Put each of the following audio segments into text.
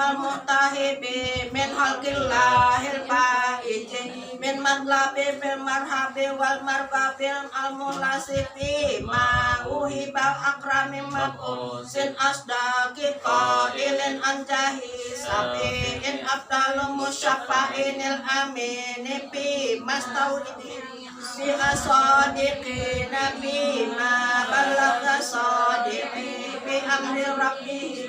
wal mutahibi min halqillahil faiji min madlabi bil marhabi wal marbabil al mulasifi ma uhibal akrami maqusin asdaqi qailin anjahi sabiin abdalum musyafa'inil amini fi mastawidin bi asadiqi nabi ma balagha sadiqi bi amri rabbih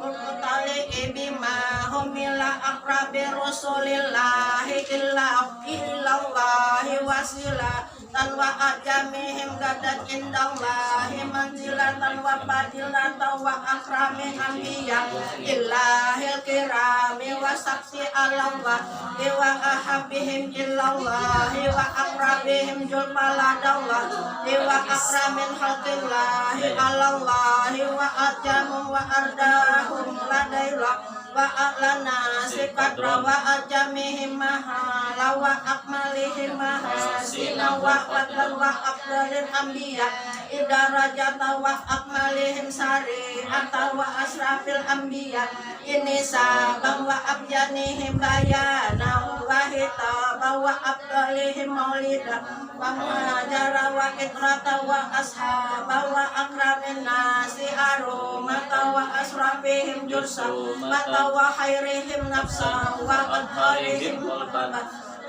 mutali bima humila akrabi rasulillahi illallahi wasila tan wa ajamihim gadat indallahi manzilatan wa fadilatan wa akrami anbiya illahil kirami wa saksi alallah wa ahabihim illallahi wa akrabihim julpaladallah wa akramin halqillahi alallahi wa ajamum wa ardahum ladailah wa a'lana sikatra wa ajamihim mahala wa akmalihim mahasina wa wadlan wa afdalil anbiya idarajata wa akmalihim sari atawa asrafil anbiya ini sabang wa abjanihim bayana wa hitaba wa abdalihim maulida wa majara wa ikrata wa ashaba wa akramin nasi arumata wa asrafihim jursa mata wa khairihim nafsa wa qadharihim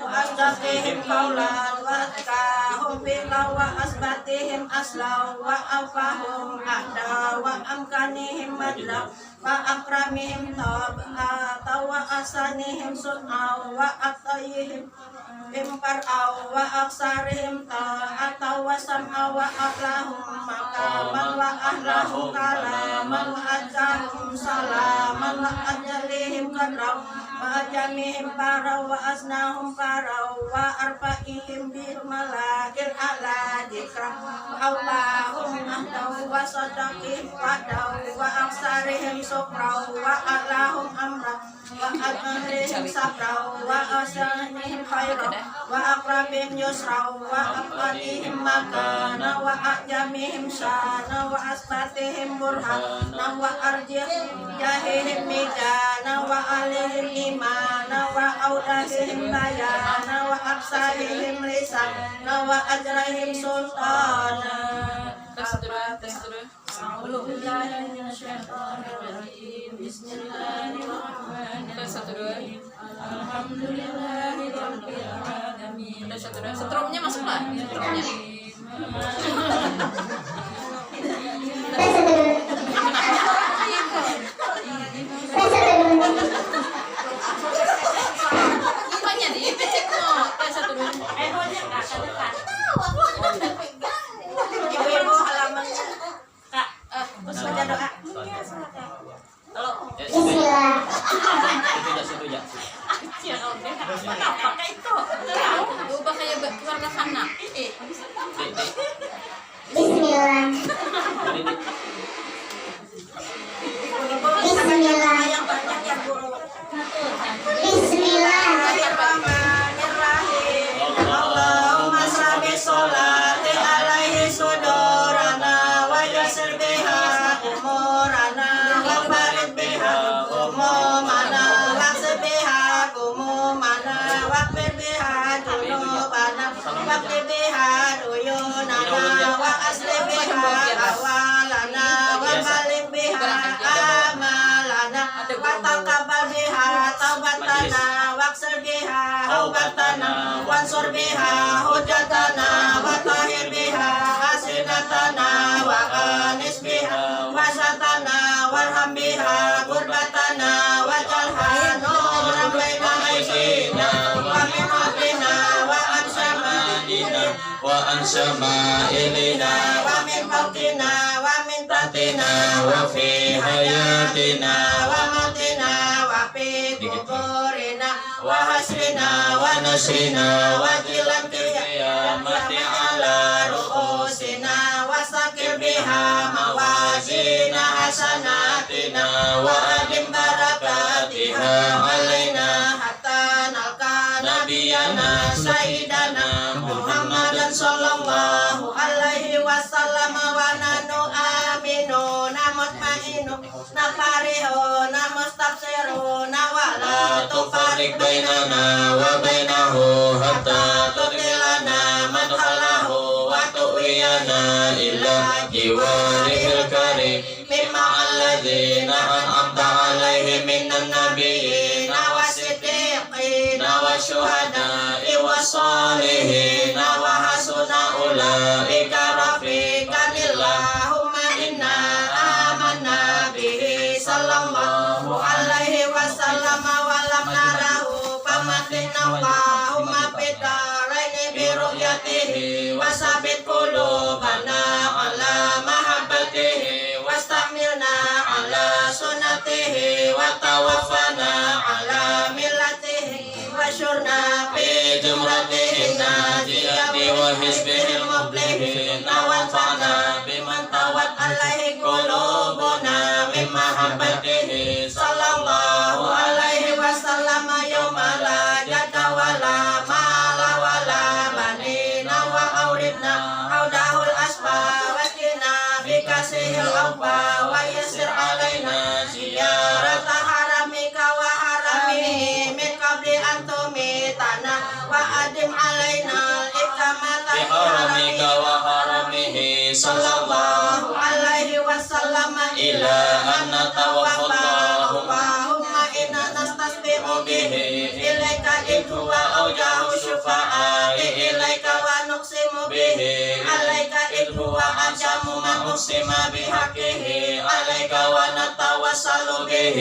wa asdaqihim qawlan wa atkahum bila wa asbatihim asla wa afahum ahda wa amkanihim madla wa akramihim tab'ata wa asanihim sun'a wa atayihim impar'aw wa aksarihim ta'ata wa sam'a wa aklahum makaman wa ahlahum kalaman wa ajahum salaman wa ajalihim kadraw wa ajamihim paraw wa asnahum paraw wa arfa'ihim bil malakil ala dikra wa awlahum ahdaw wa sadaqihim wadaw wa aksarihim supraw wa aklahum amra wa ajmalihim sabraw wa asanihim khairaw wa akrabihim yusraw wa aqadihim makana wa ajamihim syana wa asbatihim burhana wa arjihim midana wa alihim imana wa audahihim bayana wa aksahihim lisana wa ajrahim sultana. Bismillahirrahmanirrahim. Alhamdulillahirabbil alamin. Setrumnya masuklah, setrumnya. Gimana di pecek mo? Satu dulu. Ibu-ibu halamannya. Kak, baca doa. Halo. Bismillah. Situ ya. Pakai itu. Ubah kayak keluarga Hana. Bismillah. Bismillah. Yang banyak ya guru. Bismillahirrahmanirrahim. Allahumma sholli sholati alaihi sudurana wa yassir biha umurana wa barik biha umumana wa biha umumana wa biha dunubana wa biha duyunana wa asli biha awalana wa balik biha amalana wa taqabbal biha taubatana waksir biha haubatana wansur biha hujatana wa tahir biha hasinatana wa anis biha wasatana warham biha gurbatana wa jalha nuran baina aidina wa min khalfina wa an syama'ilina Wa ansama ilina wa min fawqina wa min tahtina wa fi hayatina wa mautina wa fi kuburina wa hasrina wa nasrina wa jilan qiyamati ala ru'usina wa sakir biha mawazina hasanatina wa adim barakatiha alaina hatta nalka nabiyana sayyidana Muhammadan sallallahu alaihi wasallam wa nanu aminu namut ma'inu nafarihu namustafsiru nawala tufarik bainana wa bainahu hatta tutilana madhalahu wa tu'iyana illa jiwarihil karim mimma alladhina an'amta alaihim minan nabiyyin wa siddiqin wa syuhada'i wa salihin wa hasuna ulaika rafiqan Allahumma inna amanna bihi sallallahu alaihi wasallam wa lam narahu famatina Allahumma bidaraini bi ru'yatihi wa sabit qulubana ala mahabbatihi wastamilna ala sunnatihi wa tawaffana ala millatihi wa syurna fi jumratihin najiyati wa hizbihil muflihin wa anfa'na biman tawat alaihi qulubuna min mahabbatihi sallallahu alaihi wasallam yawma la jada wala mala wala banina wa auridna audahul asma wa ويسر علينا زيارة حرمك وحرمه من قبل أن تميتنا وأدم علينا الإقامة في بحرمك وحرمه صلى الله عليه وسلم إلى أن نتوفى اللهم إنا نستسبح به إليك إذ هو أوجه الشفعاء إليك ونقسم به عليك إذ هو أجم من أقسم بحقه عليك ونتوسل به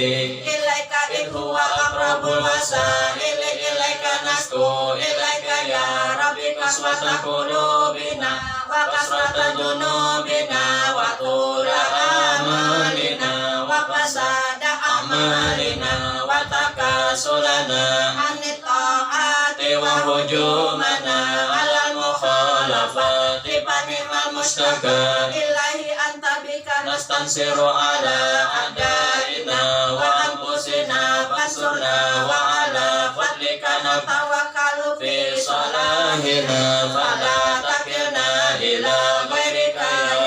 إليك إذ هو أقرب الوسائل إليك نشكو إليك يا ربي كسوة قلوبنا وكسرة ذنوبنا وطول آمالنا وفساد أعمالنا وتكاسلنا عن الطاعات وهجومنا على المخالفات فنعم المشتكى إلهي أنت بك نستنصر على أعدائنا وأنفسنا فانصرنا وعلى فضلك نتوكل في صلاحنا فلا تكلنا إلى غيرك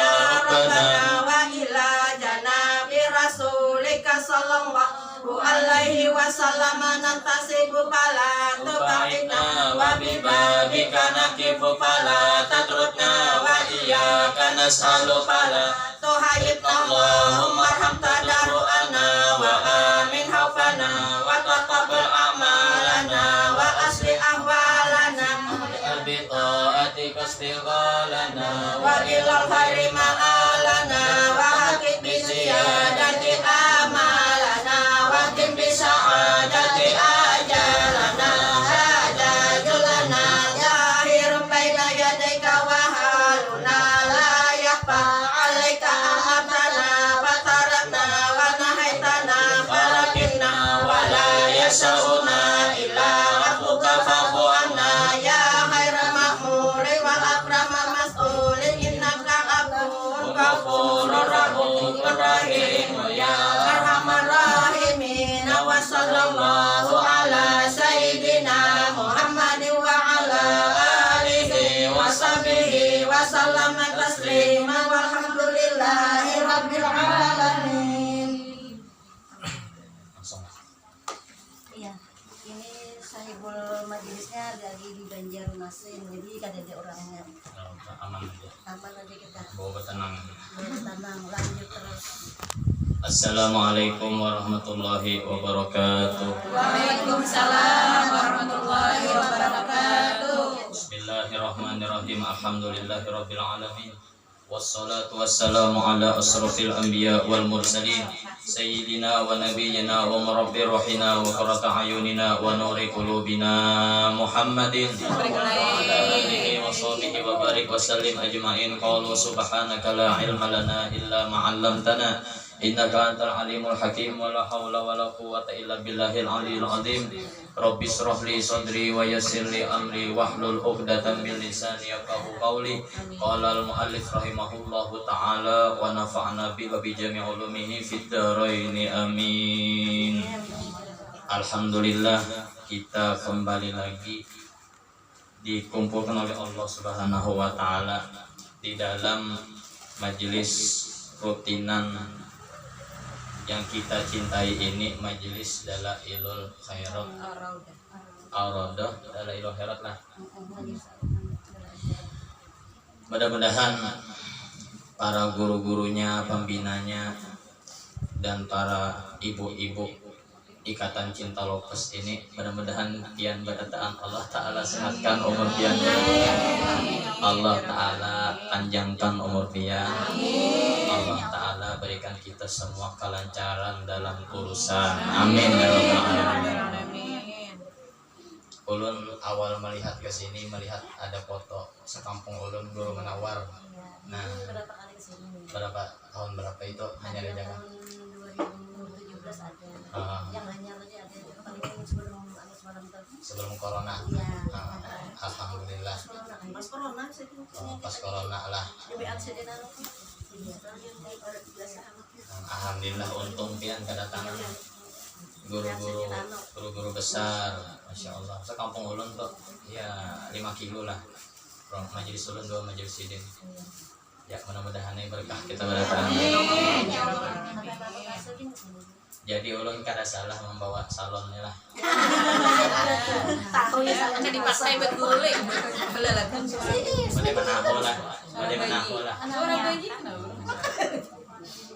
يا ربنا وإلى جناب رسولك صلى الله عليه وسلم ننتصب فلا تبعدنا وببابك نقف فلا تتركنا وإياك نسأل فلا تهيبنا اللهم ارحم تضرعنا وآمن خوفنا وتقبل أعمالنا وأصلح أحوالنا بطاعتك استغالنا وإلى الخير مآلنا وحقق بزيادة آمالنا واختم بسعادة آجالنا هذا جلنا ظاهر بين يديك وحالنا لا يخفى عليك أمرتنا فتركنا ونهيتنا فركنا ولا يسعنا إلا عفوك فاعف عنا يا خير مأمور والأكرم مسؤول إنك غفور رحيم رحيم يا أرحم الراحمين وصلى الله على سيدنا محمد وعلى آله وصحبه وسلم تسليما والحمد لله رب العالمين. Iya, ini sahibul majelisnya lagi di Banjarmasin, jadi kada ada orangnya. aman aja Aman aja kita, bawa tenang. tenang, lanjut terus. Assalamualaikum warahmatullahi wabarakatuh. Waalaikumsalam warahmatullahi wabarakatuh. Bismillahirrahmanirrahim. Alhamdulillahirabbil alamin. Wassalatu wassalamu ala asrofil anbiya wal mursalin sayyidina wa nabiyyina wa murabbi ruhina wa qurrata ayunina wa nuri qulubina Muhammadin wa ala alihi wa sahbihi wa barik wa sallim ajma'in. Qalu subhanaka la ilma lana illa ma 'allamtana innaka antal alimul hakim wa la haula wa la quwwata illa billahil aliyil azim. Rabbi shrah li sadri wa yassir li amri wahlul 'uqdatam min lisani yafqahu qawli. Qala al muallif rahimahullahu taala wa nafa'na bihi wa bi jami' ulumihi fid dharain amin. Alhamdulillah, kita kembali lagi dikumpulkan oleh Allah Subhanahu wa taala di dalam majelis rutinan yang kita cintai ini, majelis Dalailul Khairat, Ar-Radah Dalailul Khairat lah. Mudah-mudahan para guru-gurunya, pembinanya, dan para ibu-ibu Ikatan Cinta Lokes ini, mudah-mudahan pian berataan Allah Ta'ala sehatkan umur pian, Allah Ta'ala panjangkan umur pian, Allah Ta'ala berikan kita semua kelancaran dalam urusan, amin ya rabbal alamin. Ulun awal melihat ke sini, melihat ada foto sekampung ulun Guru Menawar. Nah, Berapa kali kesini? tahun berapa itu hanya di Jakarta? Tahun 2017 ada. Yang hanya aja ada paling sebelum semalam tadi. Sebelum corona. Iya. Alhamdulillah. Pas corona saya Pas corona lah. DBA saja nalo. Iya. Alhamdulillah, untung pian kedatangan guru-guru besar, masya Allah. Sekampung ulun tuh ya 5 kilo lah. Majelis ulun 2 majelis sidin. Ya mudah-mudahan ini berkah kita berdatang. Jadi ulun kada salah membawa salonnya lah. Tahu ya saya Jadi pakai buat guru lagi. Belalakan. Bagaimana aku lah. Orang bayi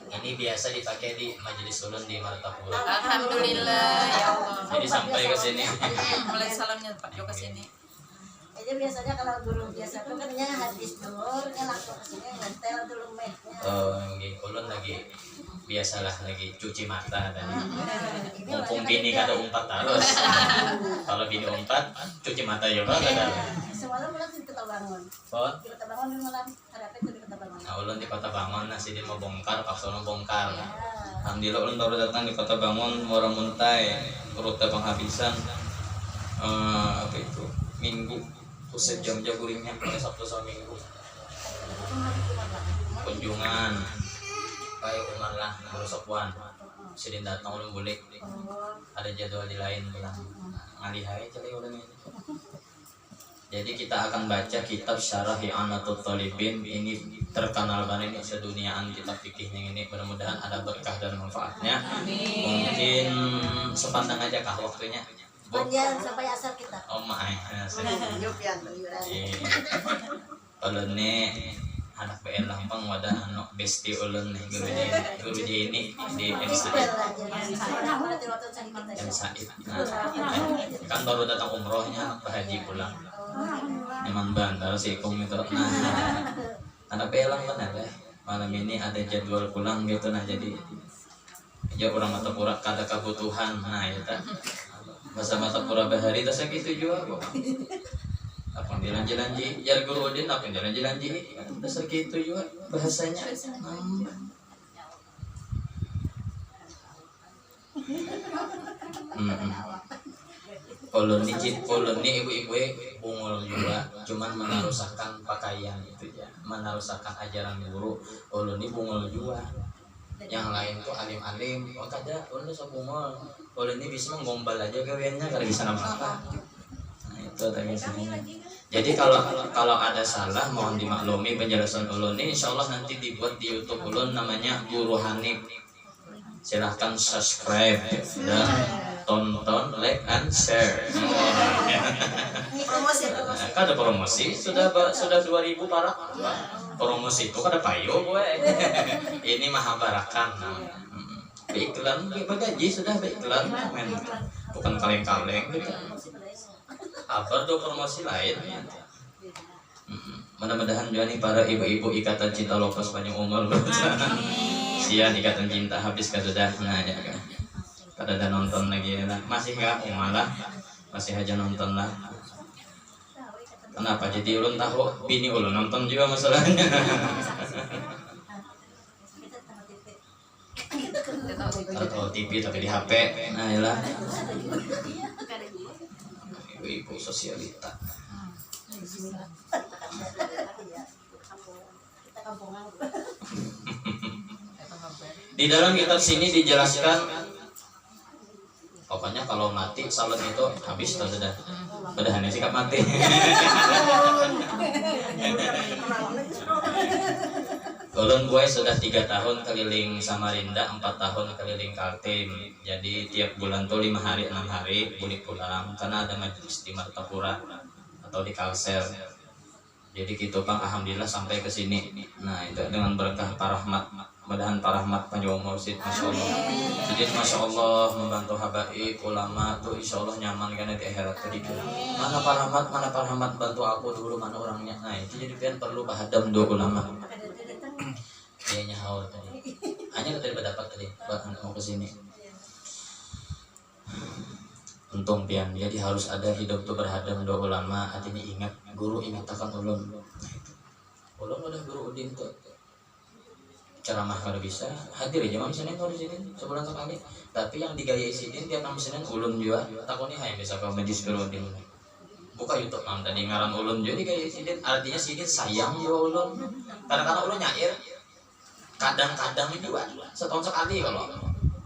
Ini biasa dipakai di majelis ulun di Martapura. Alhamdulillah ya Allah. Jadi sampai ke sini. Mulai salamnya Pak Jo ke sini. Aja biasanya kalau guru biasa tuh kan hadis dulu, langsung ke sini ngetel dulu mic-nya. Oh, ulun lagi biasalah lagi cuci mata tadi. Mumpung bini kada umpat terus. Kalau bini umpat, cuci mata juga kada. Semalam pulang di Kota Bangun. Oh, Di Kota Bangun di malam harapan itu di Kota Bangun. nah ulun di Kota Bangun, nasi dia mau bongkar, paksa bongkar. Ya. Alhamdulillah ulun baru datang di Kota Bangun, orang muntai, rute penghabisan. Apa itu? Minggu. Pusat jam-jam guringnya pada Sabtu sama Minggu. Kunjungan. Kayak Umar lah, Guru Sopwan. Sidin datang ulun boleh. Ada jadwal di lain pulang. Ngalihai cari ulun ini. Jadi kita akan baca kitab Syarah I'anatul Thalibin. Ini terkenal banget ini seduniaan kitab fikihnya ini. Mudah-mudahan ada berkah dan manfaatnya. Mungkin sepandang aja kah waktunya. Panjang sampai asar kita. Oh my. Yupian. Ulun nih anak BN Lampang wadah anu besti ulun nih guru ini di MC yang Said. Kan baru datang umrohnya Pak Haji pulang. Emang bandar sih kum itu. Anak pelang benar ya. Malam ini ada jadwal pulang gitu nah jadi ya orang Martapura kada kebutuhan nah ya tak. Masa Martapura bahari tas gitu juga kok. Apa jalan-jalan jar guru Udin apa jalan-jalan tas gitu juga bahasanya. Ulun ni ibu-ibu bungul juga cuman menarusakan pakaian itu ya menarusakan ajaran guru ulun ni bungul juga yang lain tuh alim-alim oh kada ulun bisa bungul ulun ni bisa menggombal aja gaweannya kada bisa nama nah itu tadi sini jadi kalau ada salah mohon dimaklumi penjelasan ulun ni insyaallah nanti dibuat di YouTube ulun namanya Guru Hanif silahkan subscribe dan tonton, like, and share. Promosi. Kada promosi sudah 2000 parak. Promosi itu kada payo gue. Ini maha barakan. Iklan gaji sudah iklan men. Bukan kaleng-kaleng gitu. Apa tuh promosi lain? Mudah-mudahan juga nih para ibu-ibu ikatan cinta lopas panjang umur. Sian ikatan cinta habis kan sudah nah ya kan. Kada ada nonton lagi lah. Masih enggak malah masih aja nonton lah. Kenapa jadi ulun tahu bini ulun nonton juga masalahnya. Atau TV tapi di HP. Nah yalah. Ibu-ibu sosialita. Di dalam kitab sini dijelaskan pokoknya kalau mati salon itu habis atau sudah hanya sikap mati. Ulun gue sudah 3 tahun keliling Samarinda, 4 tahun keliling Kaltim. Jadi tiap bulan tuh 5 hari 6 hari boleh pulang karena ada majelis di Martapura atau di Kalsel. Jadi gitu Bang, alhamdulillah sampai ke sini. Nah itu dengan berkah Pak Rahmat. Mudah-mudahan Pak Rahmat panjang umur sih, masya Allah. Jadi masya Allah membantu habaib ulama tuh insya Allah nyaman karena di akhirat tadi. Mana Pak Rahmat bantu aku dulu mana orangnya. Nah itu jadi pian perlu pahadam dua ulama. Dia nyahaur tadi. Hanya tadi berdapat tadi bahkan mau ke sini. Untung pian jadi harus ada hidup tuh berhadam dua ulama. Artinya ingat guru ingat akan ulun. Ulun udah guru Udin tuh. Ceramah kalau bisa hadir aja Mam Senin kalau di sini sebulan sekali. Tapi yang digayai Sidin tiap Mam Senin ulun juga. Takutnya hanya bisa ke majlis periodin. Buka YouTube Mam tadi ngaran ulun juga digayai Sidin. Artinya Sidin sayang juga ulun. Kadang-kadang ulun nyair. Kadang-kadang juga setahun sekali kalau.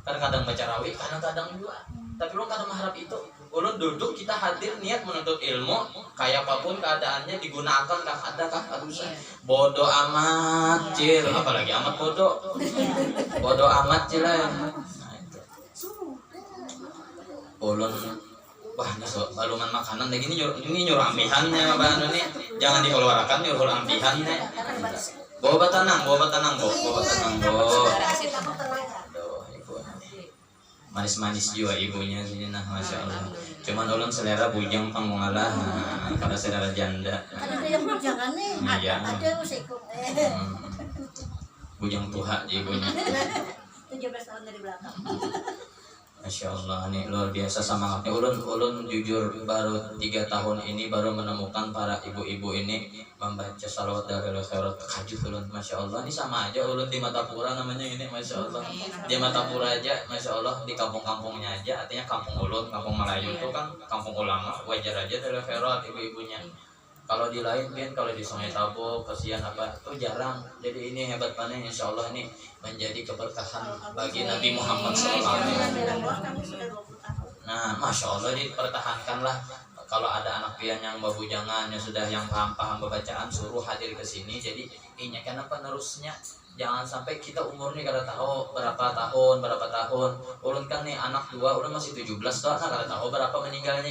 Kadang-kadang baca rawi, kadang-kadang juga. Tapi ulun kadang mengharap itu. ulun duduk kita hadir niat menuntut ilmu, kayak apapun keadaannya digunakan kah ada kah aduh bodoh amat cil, apalagi amat bodoh amat cil ya. Nah itu ulun wah ini baluman makanan lagi ini nyuruh ambihannya bahan ini jangan dikeluarkan nyuruh ambihannya. Bawa tenang bo. Aduh, ibu manis-manis juga ibunya sini nah masya Allah. Cuman ulun selera bujang pangungalah pada selera janda. Ada yang bujangan nih, Iya. ada usiku. Bujang tuha ibunya. 17 tahun dari belakang. Masya Allah nih luar biasa semangatnya. Ulun jujur baru 3 tahun ini baru menemukan para ibu-ibu ini membaca salawat dari khairat kajut ulun. Masya Allah ini sama aja ulun di Matapura namanya ini Masya Allah. Di Matapura aja Masya Allah di kampung-kampungnya aja artinya kampung ulun, kampung Melayu itu kan kampung ulama wajar aja dari khairat ibu-ibunya. Kalau di lain kan kalau di Sungai Tabo kasihan apa itu jarang. Jadi ini hebat panen insya Allah ini menjadi keberkahan bagi Nabi Muhammad SAW. Nah masya Allah dipertahankanlah. Kalau ada anak pian yang babujangan yang sudah yang paham bacaan suruh hadir ke sini. Jadi ini karena penerusnya jangan sampai kita umurnya kada tahu berapa tahun. Ulun kan nih anak 2 ulun masih 17 doang kada tahu berapa meninggalnya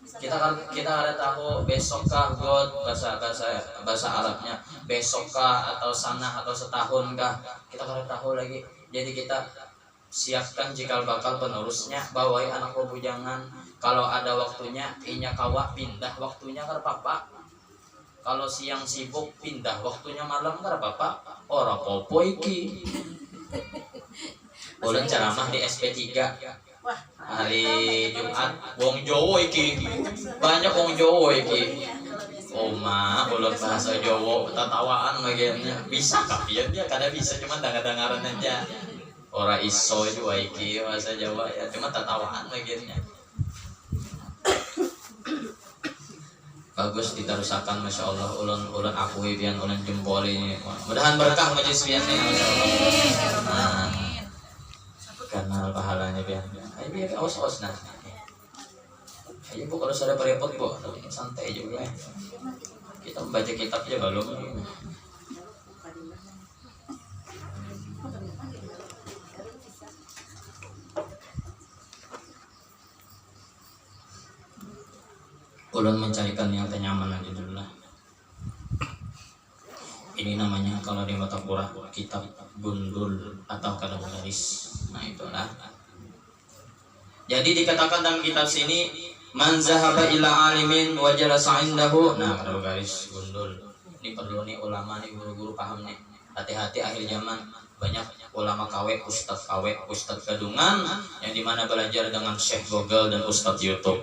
kita ada tahu besokkah God bahasa Arabnya besokkah atau sana atau setahun kah kita kada tahu lagi. Jadi kita siapkan cikal bakal penerusnya bawai anak bujangan. Kalau ada waktunya inya kawa pindah waktunya kada apa-apa. Kalau siang sibuk pindah waktunya malam kada apa-apa. Ora popo iki. Ulun ceramah di SP3 hari Jumat wong Jawa iki banyak wong Jawa iki oma ulun bahasa Jawa tatawaan bagiannya bisa kah dia kada bisa cuma dengar-dengaran aja ora iso juga iki bahasa Jawa ya cuma tatawaan bagiannya bagus diterusakan Masya Allah ulun akui pian ulun jempoli ini mudahan berkah majelis pian nih Masya Allah karena pahalanya pian ayo biar awas nah ayo bu kalau sudah repot bu santai juga ya kita membaca kitab aja belum ulun mencarikan yang ternyaman aja dulu lah. Ini namanya kalau di Matapura kitab gundul atau kadang garis. Nah itulah. Jadi dikatakan dalam kitab sini man zahaba ila alimin wa jalasa indahu. Nah kadang garis gundul. Ini perlu nih ulama nih guru-guru paham nih. Hati-hati akhir zaman banyak ulama KW, ustadz gadungan yang dimana belajar dengan Syekh Google dan Ustadz YouTube.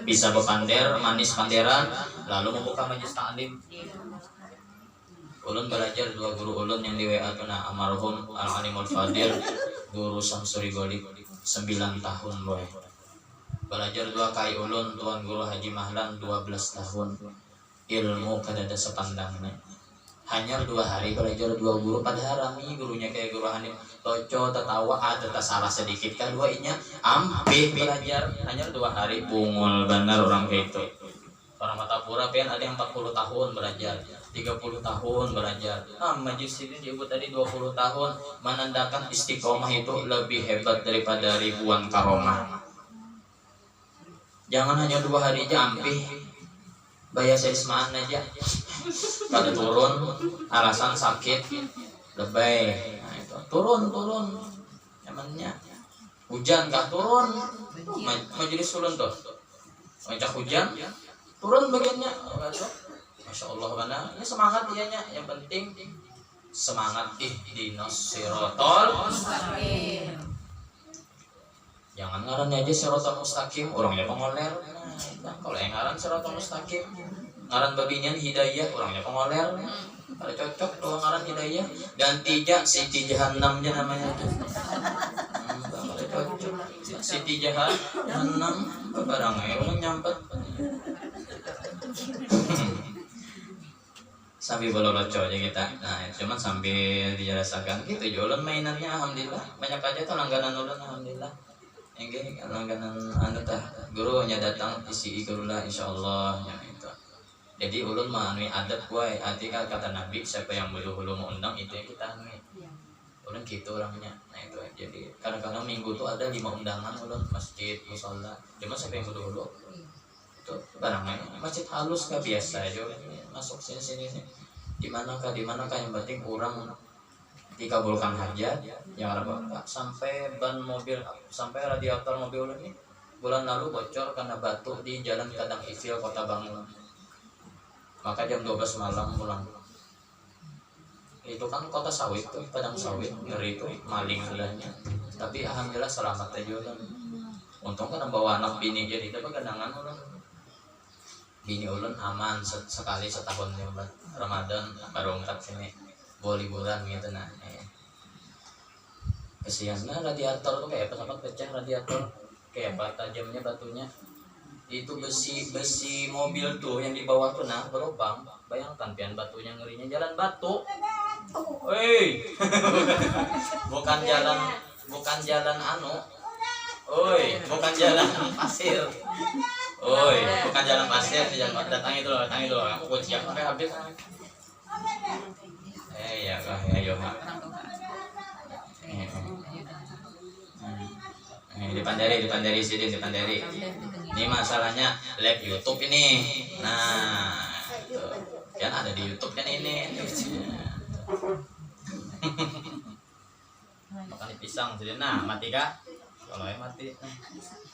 Bisa bepander, manis panderan, lalu membuka majelis ta'lim. Ulun belajar 2 guru ulun yang di WA itu nah almarhum Al-Alimul Fadil guru Samsuri Golik 9 tahun boy. Belajar 2 kai ulun tuan guru Haji Mahlan 12 tahun. Ilmu kadada sepandangnya. Hanya 2 hari belajar 2 guru padahal rami gurunya kayak guru Hanim toco tertawa ada salah sedikit kan 2 inya ampe belajar hanya 2 hari bungul benar orang kayak itu. Orang Matapura pian ada yang 40 tahun belajar 30 tahun belajar majelis ini disebut tadi 20 tahun menandakan istiqomah itu lebih hebat daripada ribuan karomah. Jangan hanya 2 hari aja ampe bayar seismaan aja pada turun alasan sakit lebay nah itu turun namanya hujan kah turun majelis ulun tuh ngajak hujan turun bagiannya Masya Allah mana ini semangat dianya yang penting semangat ihdinas sirotol jangan ngarannya aja sirotol mustaqim orangnya pengoler nah, kalau yang ngaran sirotol mustaqim ngaran babinian hidayah orangnya pengoler ada cocok kalau ngaran hidayah ganti jak Siti Jahannamnya namanya tuh ada cocok Siti Jahannam barangnya orang nyampet sambil bololoco aja kita nah cuman sambil dijelasakan gitu jualan mainannya alhamdulillah banyak aja tuh langganan ulun alhamdulillah Engge langganan anu tah guru nya datang isi guru lah insyaallah nya itu. Jadi ulun mah anu adab wae arti kata Nabi siapa yang hulu-hulu mau undang itu yang kita anu. Ulun gitu orangnya. Nah itu jadi kadang-kadang minggu tuh ada 5 undangan ulun masjid musala. Cuma siapa yang hulu-hulu itu barangnya masjid halus ka biasa aja masuk sini di manakah yang penting orang dikabulkan hajat yang ada Pak sampai ban mobil sampai radiator mobil ini bulan lalu bocor karena batu di jalan Kadang Ifil Kota Bangun, maka jam 12 malam pulang. Itu kan kota sawit tuh, padang sawit, ngeri itu maling adanya, tapi alhamdulillah selamat aja kan. Untung kan bawa anak bini jadi dapat kenangan orang bini ulun aman sekali setahun lewat Ramadan baru angkat sini bawa liburan gitu nah. Kesiannya radiator tuh kayak apa pecah radiator kayak apa tajamnya batunya itu besi mobil tuh yang di bawah tuh nah berlubang. Bayangkan pian batunya ngerinya jalan batu. Woi. bukan jalan anu. Oi, bukan jalan pasir. Oi, bukan jalan pasir, jalan datang itu loh. Aku kunci sampai habis. Ya kah, ayo kah. Dipandari sini. Ini masalahnya live YouTube ini. Nah, kan ada di YouTube kan ini. Makan pisang jadi nah mati kah? Kalau mati,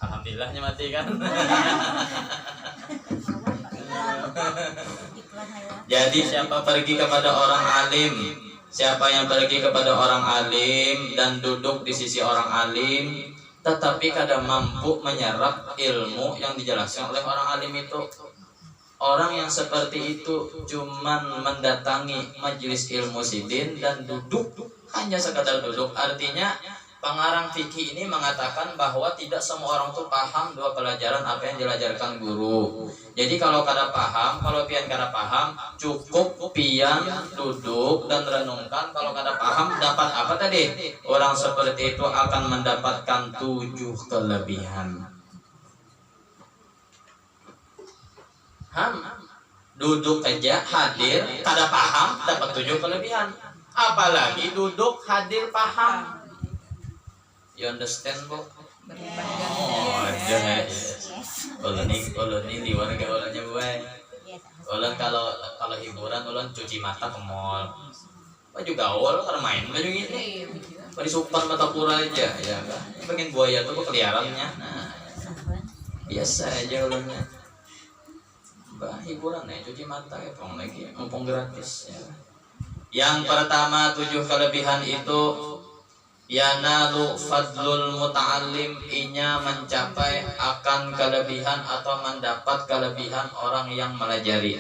alhamdulillahnya mati kan. Jadi siapa pergi kepada orang alim, siapa yang pergi kepada orang alim dan duduk di sisi orang alim, tetapi kadang mampu menyerap ilmu yang dijelaskan oleh orang alim itu. Orang yang seperti itu cuman mendatangi majelis ilmu sidin dan duduk, hanya sekadar duduk. Artinya pengarang fikih ini mengatakan bahwa tidak semua orang tuh paham dua pelajaran apa yang diajarkan guru. Jadi kalau kada paham, kalau pian kada paham, cukup pian duduk dan renungkan. Kalau kada paham dapat apa tadi? Orang seperti itu akan mendapatkan 7 kelebihan. Duduk aja hadir kada paham dapat 7 kelebihan. Apalagi duduk hadir paham. You understand, Bu? Oh, yes. Ulun ini liwar gaulnya Bu. Ulun kalau hiburan ulun cuci mata ke mall. Baju gaul karena main baju gini. Bari supan mata pura aja ya kan. Pengen buaya tuh keliarannya. Nah, biasa aja ulunnya. Hiburan ya cuci mata ya pong lagi mumpung gratis ya. Yang pertama 7 kelebihan itu yanalu fadlul muta'allim, inya mencapai akan kelebihan atau mendapat kelebihan orang yang melajari.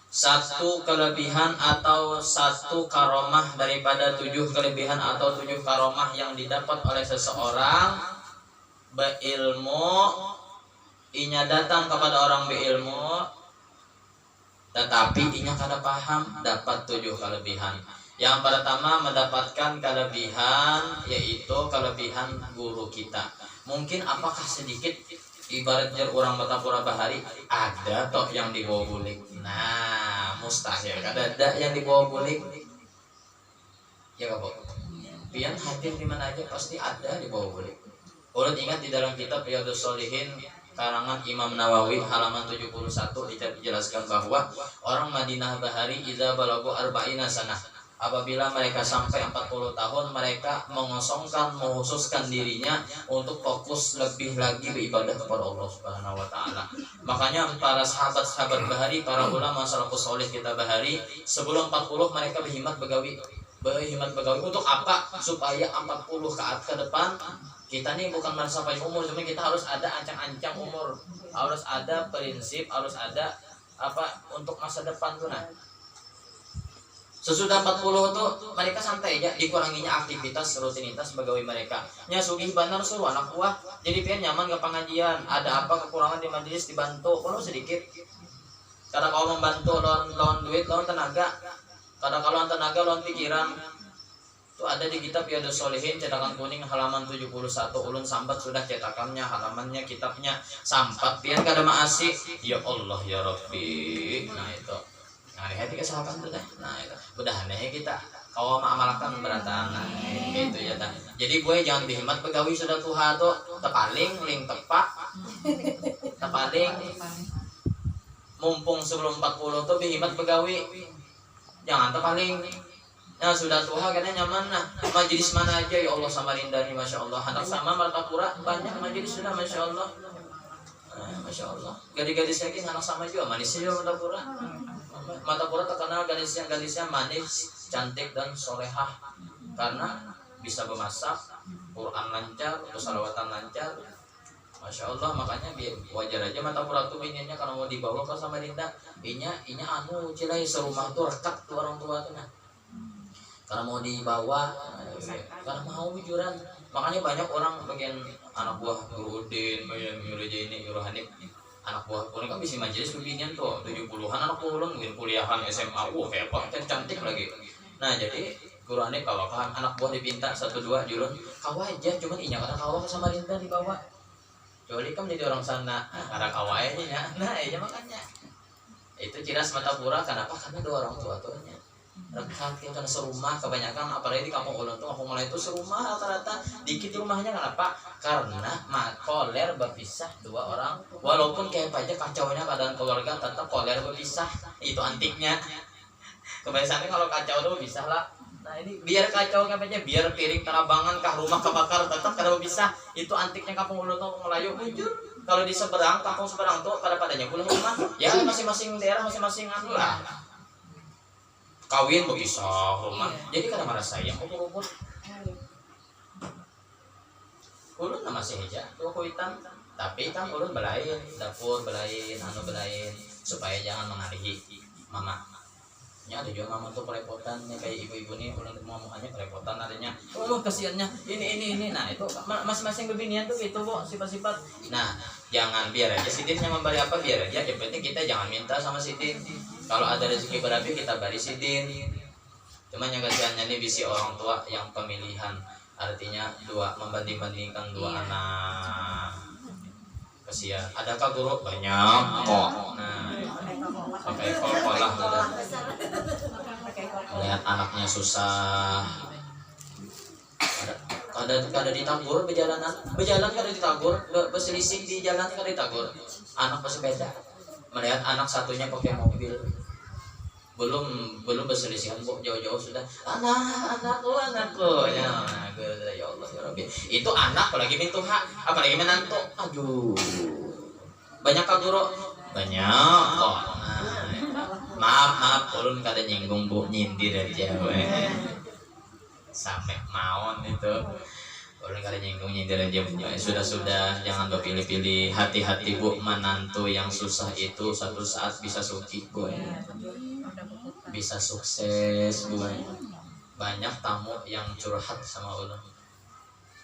Satu kelebihan atau satu karomah daripada 7 kelebihan atau 7 karomah yang didapat oleh seseorang berilmu, inya datang kepada orang berilmu tetapi inya kada paham, dapat 7 kelebihan. Yang pertama mendapatkan kelebihan yaitu kelebihan guru kita. Mungkin apakah sedikit ibarat jar orang Batapura Bahari ada toh yang dibawa bulik. Nah, mustahil kada ada yang dibawa bulik. Ya kak, pian hadir di mana aja pasti ada dibawa bulik. Ulun ingat di dalam kitab Riyadhus Shalihin karangan Imam Nawawi halaman 71 dijelaskan bahwa orang Madinah Bahari idza balagu arba'ina sanah, apabila mereka sampai 40 tahun mereka menghususkan dirinya untuk fokus lebih lagi beribadah kepada Allah Subhanahu wa taala. Makanya para sahabat-sahabat Bahari, para ulama salafus saleh kita Bahari, sebelum 40 mereka berhimmat begawi untuk apa? Supaya 40 ke depan kita nih bukan merasa panjang umur, cuma kita harus ada ancang-ancang umur, harus ada prinsip, harus ada apa untuk masa depan tuh. Nah, sesudah 40 tuh mereka santai aja, dikuranginya aktivitas rutinitas pegawai mereka. Nya sugih benar suruh anak buah, jadi pian nyaman ke pengajian, ada apa kekurangan di majelis dibantu, kalau sedikit. Karena kalau membantu lawan duit, lawan tenaga, kadang kalau tenaga lawan pikiran. Itu ada di kitab Riyadhus Shalihin cetakan kuning halaman 71. Ulun sambat sudah cetakannya, halamannya, kitabnya sampat pian kada maasi. Ya Allah ya Rabbi. Nah itu. Nah hati kesalahan tuh dah. Nah itu. Udah aneh kita kalau mengamalkan beratan. Nah, gitu ya dah. Jadi gue jangan dihemat pegawi sudah tuha tuh tepaling ling tepak. Tepaling mumpung sebelum 40 tuh dihemat pegawi. Jangan tepaling. Nah sudah tua karena nyaman. Nah majelis mana aja ya Allah Samarinda nih, Masya Allah. Anak sama Martapura banyak majelis sudah, Masya Allah. Masya Allah. Gadis-gadis yakin anak sama juga manisnya juga Martapura. Martapura terkenal gadisnya manis, cantik dan solehah karena bisa memasak, Quran lancar, salawatan lancar. Masya Allah, makanya wajar aja Martapura tuh bininya kalau mau dibawa ke Samarinda, inya anu cilai serumah tuh rekat tuh orang tua tuh. Nah karena mau dibawa, karena mau bujuran. Makanya banyak orang bagian anak buah Guru Udin, bagian Guru Jaini, Guru Hanif, anak buah kuning kan bisa majelis beginian tuh 70-an anak ulun mungkin kuliahan SMA, hebat kan cantik lagi. Nah jadi Guru Hanif kawakan anak buah dipinta 1-2 julun kawa aja, cuman inya kata kawa ke Samarinda dibawa. Jadi kan jadi orang sana, karena kawa aja ya. Nah iya makanya itu ciras Martapura. Kenapa? Karena dua orang tua tuanya rekat kita serumah kebanyakan, apalagi di kampung ulun tuh, kampung Melayu itu serumah rata-rata, dikit rumahnya. Kenapa? Karena koler berpisah dua orang, walaupun kayak aja kacaunya keadaan keluarga tetap koler berpisah. Itu antiknya. Kebiasaan kalau kacau tuh bisa lah. Nah ini biar kacau kayak aja, biar piring terabangan kah rumah kebakar tetap kada berpisah. Itu antiknya kampung ulun tuh, kampung Melayu. Jujur kalau di seberang kampung seberang tuh pada-padanya pulang rumah ya masing-masing daerah masing-masing anu lah. Kawin berpisah rumah, jadi kadang marah sayang rumput. Ulun nama seja tuh kuitan, tapi kan ulun belain dapur, belain anu belain supaya jangan mengalihi mama. Nya ada juga mama tuh kerepotan nih, kayak ibu-ibu nih ulun ngomongannya kerepotan adanya. Oh kasihannya ini. Nah itu masing-masing bebinian tuh gitu kok sifat-sifat. Nah jangan, biar aja Sidin yang memberi apa biar aja. Yang penting kita jangan minta sama Sidin. Kalau ada rezeki berlebih kita beri Sidin. Cuman yang kasihannya nih bisi orang tua yang pemilihan, artinya dua membanding-bandingkan dua anak. Kasihan. Adakah guru banyak kok. Nah pakai kol-kolah udah. Lihat anaknya susah. Kada ditagur berjalan kada ditagur, berselisih di jalan kada ditagur. Anak bersepeda. Melihat anak satunya pakai mobil, belum berselisihan kok jauh-jauh sudah anakku ya Allah ya Rabbi. Itu anak apalagi mintu hak, apalagi menantu. Aduh banyak kaguro banyak kok. Maaf ulun kada nyinggung bu, nyindir aja we. Sampai maon itu ulun kada nyinggung-nyindir aja. Sudah jangan berpilih-pilih. Hati-hati bu, menantu yang susah itu satu saat bisa suki bu, bisa sukses bu. Banyak tamu yang curhat sama ulun,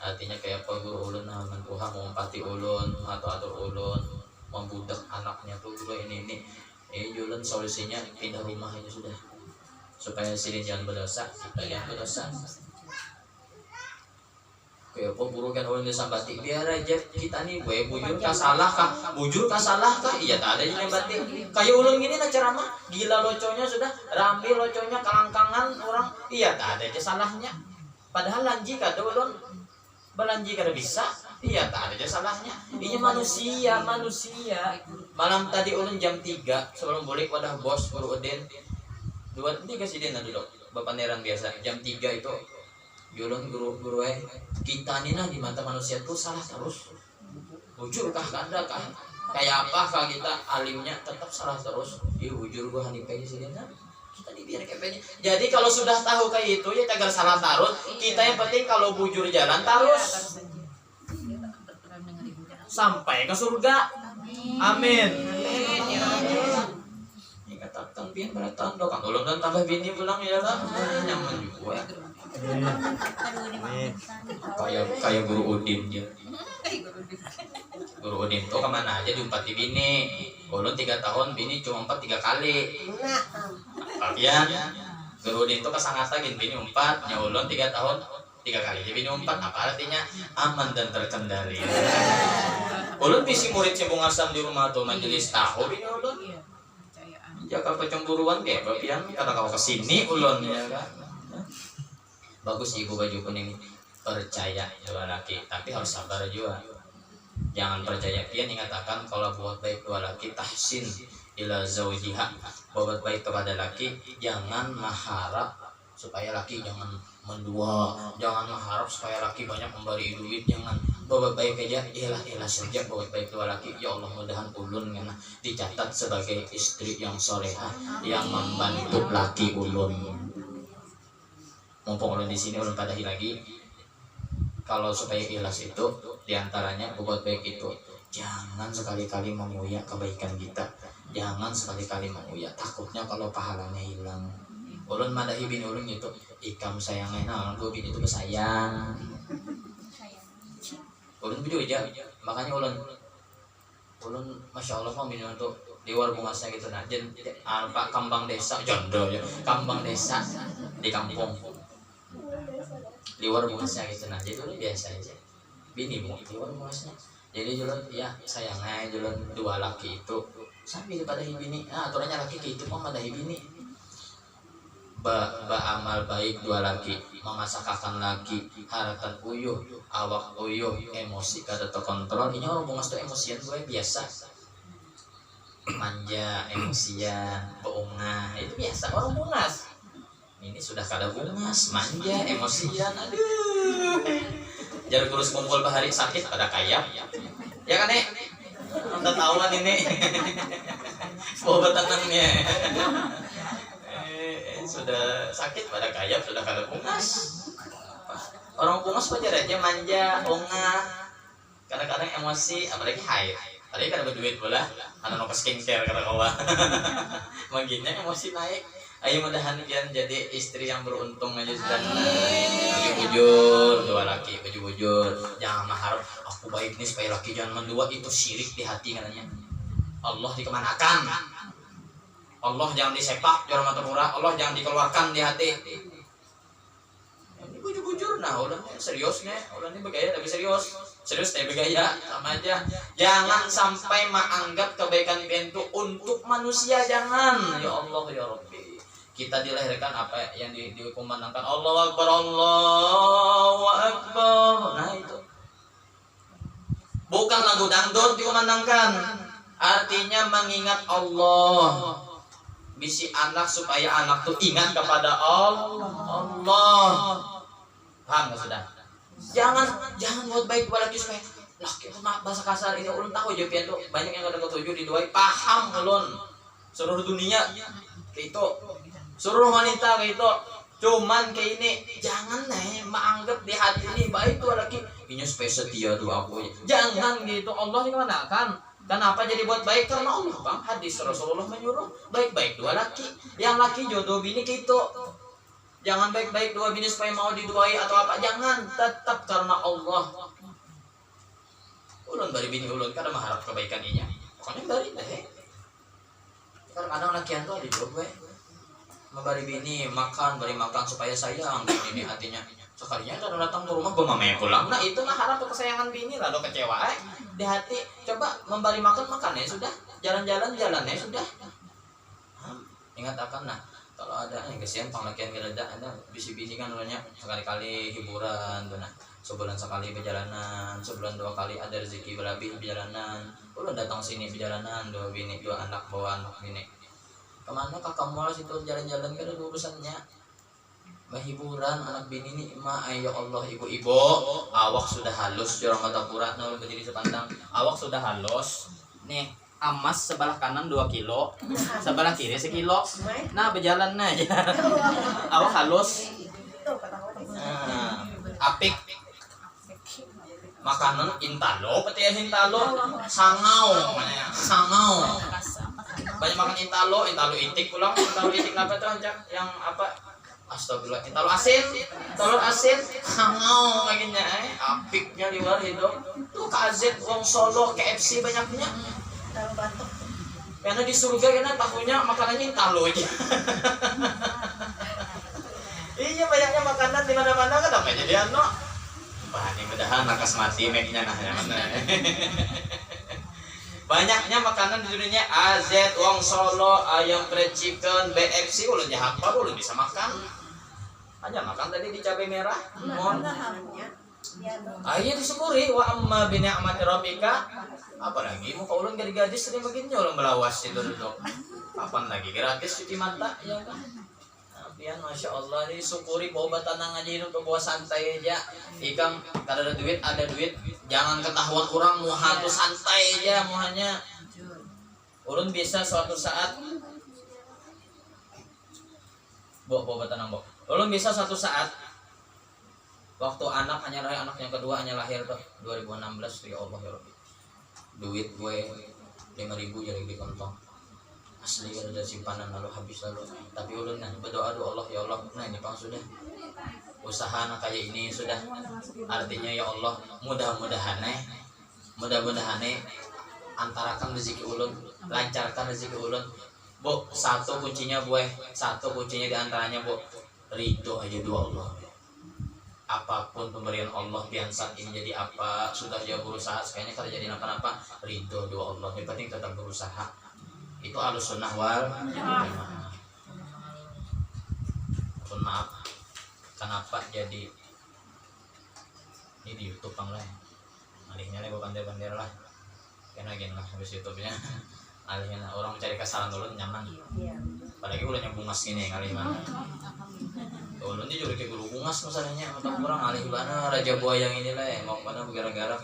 artinya kayak apa guru ulun mentuha mau empati ulun atau atur ulun membudak anaknya tuh guru ini ulun solusinya pindah rumah aja sudah, supaya Sidin jangan berdosa, jangan berdosa. Kayak apa guru kan ulun disambati, biar aja kita nih gue bujur kah salah kah, iya tak ada yang bati. Kayak ulun gini nah ceramah gila loconya sudah, rambi loconya kalangkangan orang, iya tak ada aja salahnya. Padahal lanji kada ulun belanji kada bisa, iya tak ada aja salahnya. Ini manusia. Malam tadi ulun jam 3 sebelum balik wadah bos Guru Udin 2-3 Sidin dulu Bapak Neran biasa jam 3 itu ulun guru kita nih nah di mata manusia tuh salah terus. Bujur kah kada kah kayak apa kah kita alimnya tetap salah terus. Iya bujur gua hanipay di sini nah. Kita dibiar kepenya. Jadi kalau sudah tahu kayak itu ya cagar salah tarut. Kita yang penting kalau bujur jalan terus sampai ke surga. Amin. Ini katakan pian beratan do kan ulun dan tambah bini pulang ya lah. Nyaman juga. Kayak Guru Udin dia. Guru Udin tuh kemana aja diumpati bini. Ulun 3 tahun bini cuma 3 kali. Kalian Guru itu kesangata gini bini 4 nya ulun 3 tahun 3 kali jadi bini 4 apa artinya aman dan terkendali. Ulun bisi murid si bungasam di rumah tuh majelis tahu bini ulun jaga pecemburuan kayak bagian karena kau kesini ulun ya kan. Bagus ibu baju kuning percaya dua laki tapi harus sabar juga. Jangan percaya pian ingat akan kalau buat baik dua laki tahsin ila zaujiha buat baik kepada laki jangan mengharap supaya laki jangan mendua, jangan mengharap supaya laki banyak memberi duit, jangan buat baik aja ilah saja buat baik dua laki. Ya Allah mudahan ulun ngana dicatat sebagai istri yang solehah yang membantu laki ulun. Mumpung ulun di sini ulun padahi lagi kalau supaya ikhlas itu diantaranya buat baik itu jangan sekali-kali menguyak kebaikan kita, jangan sekali-kali menguyak takutnya kalau pahalanya hilang. Ulun madahi bini ulun itu ikam sayangnya nah gue bini itu kesayang ulun bujur aja makanya ulun masya Allah mau bini untuk di luar bungasnya gitu nah jen apa kambang desa jodoh ya kambang desa di kampung di luar bungasnya gitu nah jadi ulun biasa aja bini mau di luar bungasnya jadi julun ya sayangnya julun dua laki itu sampai kepada bini aturannya laki itu mau madahi bini amal baik dua laki mengasahkan laki haratan uyuh awak uyuh emosi kada terkontrol ini orang bungas tuh emosian gue biasa manja emosian beungah itu biasa orang bungas ini sudah kada bungas manja emosian aduh jadi kurus kumpul bahari sakit pada kayap ya kan udah tahuan ini obat tangannya sudah sakit pada kayap sudah kada bungas orang bungas wajar aja manja ongah kadang-kadang emosi apalagi haid apalagi kada berduit pula ada no skincare kada kawa maginya emosi naik ayo mudahan pian jadi istri yang beruntung aja sudah bujur dua laki bujur jangan mengharap aku baik nih supaya laki jangan mendua itu syirik di hati katanya Allah dikemanakan Allah jangan disepak jual mata murah Allah jangan dikeluarkan di hati ini bujur nah udah serius nih udah ini bergaya tapi serius tapi bergaya sama aja jangan sampai menganggap kebaikan itu untuk manusia jangan ya Allah ya Rabbi kita dilahirkan apa yang dikumandangkan Allahu Akbar nah itu bukan lagu dangdut dikumandangkan artinya mengingat Allah bisi anak supaya anak tuh ingat kepada Allah paham nggak sudah jangan buat baik kepada laki supaya laki bahasa kasar ini ulun tahu aja pian tuh banyak yang kadang ketujuh diduai paham ulun seluruh dunia kayak itu seluruh wanita kayak itu cuman kayak ini jangan menganggap di hati ini baik tuh laki ini supaya setia tuh aku jangan gitu Allah ini mana kan kenapa jadi buat baik karena Allah bang hadis Rasulullah menyuruh baik-baik dua laki yang laki jodoh bini gitu jangan baik-baik dua bini supaya mau diduai atau apa jangan tetap karena Allah ulun bari bini ulun kada mengharap kebaikan inya pokoknya bari kadang-kadang lakian tuh ada juga gue membari bini bari makan supaya sayang ini hatinya sekalinya kalau datang ke rumah bemame pulang nah itu mah harap kesayangan bini lalu kecewa di hati coba memberi makan ya sudah jalan-jalan ya sudah ingat akan nah kalau ada yang kesian panglakian gelada ada bisi bini kan banyak sekali-kali hiburan tuh nah sebulan sekali perjalanan sebulan 2 kali ada rezeki berlebih perjalanan udah datang sini perjalanan 2 bini 2 anak bawa anak bini kemana kakak mall situ jalan-jalan kan ada urusannya hiburan anak bini ini ya Allah ibu-ibu awak sudah halus di orang mata pura nah berdiri sepandang awak sudah halus nih emas sebelah kanan 2 kilo sebelah kiri 1 kilo nah berjalan aja awak halus apik makanan intalo peti intalo sangau banyak makan intalo itik pulang intalo itik apa tuh yang apa astagfirullah, telur asin, hangau kaginya, apiknya di luar itu. Tuh KZ, Wong Solo, KFC banyaknya. Karena di surga karena tahunya makanannya talo aja. Iya banyaknya makanan di mana-mana kan apa jadi ano. Bahan yang mudahan nakas mati make-nya nah yang mana. Banyaknya makanan di dunia AZ, Wong Solo, ayam fried chicken, BFC, ulun hafal ulun bisa makan. Aja makan tadi di cabai merah. Mohon. Ayo disyukuri wa amma bi ni'mati rabbika. Apalagi muka ulun gadis sering begini ulun belawas itu duduk. Kapan lagi gratis cuci mata ya kan? Pian Masya Allah disyukuri bawa tanang aja hidup bawa santai aja. Ikam kada ada duit, jangan ketahuan orang muha tuh santai aja muhanya. Ulun bisa suatu saat bawa tanang bawa. Ulun bisa suatu saat waktu anak yang kedua hanya lahir tuh 2016 ya Allah ya Rabbi. Duit gue 5.000 jadi di kantong. Asli ada simpanan lalu habis lalu. Tapi ulun berdoa Allah ya Allah, nah ini Bang sudah. Usaha anak kayak ini sudah. Artinya ya Allah, mudah-mudahan antarakan rezeki ulun, lancarkan rezeki ulun. Bu, satu kuncinya di antaranya Bu, ridho aja doa Allah. Apapun pemberian Allah biasa ini jadi apa sudah dia berusaha kayaknya kalau jadi apa-apa ridho doa Allah. Yang penting tetap berusaha. Itu alus sunnah wal jamaah. Maaf, kenapa jadi ini di YouTube Bang lah. Alihnya lah bandir lah. Kena lah habis YouTube-nya. Alihnya orang mencari kesalahan dulu nyaman. Apalagi udah bungas gini kali mana. Ulun ini juga kayak guru bungas masalahnya mata kurang alih mana raja buaya yang ini lah mau mana gara-gara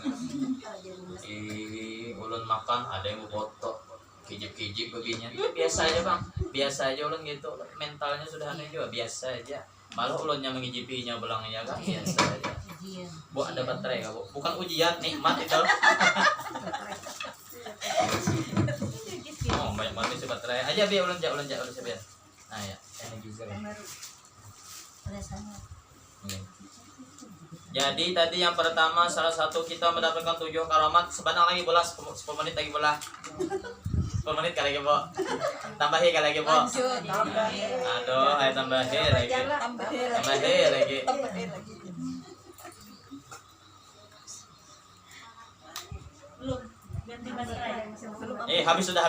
ulun makan ada yang foto kijip beginian biasa aja Bang, biasa aja ulun gitu, mentalnya sudah aneh juga biasa aja, malah ulunnya mengijipinya belangnya kan biasa aja. Bu ada baterai gak Bu? Bukan ujian, nikmat itu. Oh banyak banget sih baterai aja biar ulun biar. Nah ya ini juga ya. Jadi tadi yang pertama salah satu kita mendapatkan 7 karamat. Sebentar lagi bola 10 menit lagi bola. 10 menit kali lagi Bu. Tambahin kali lagi Bu. Aduh, ayo tambahin lagi. Tambahin lagi. Habis sudah.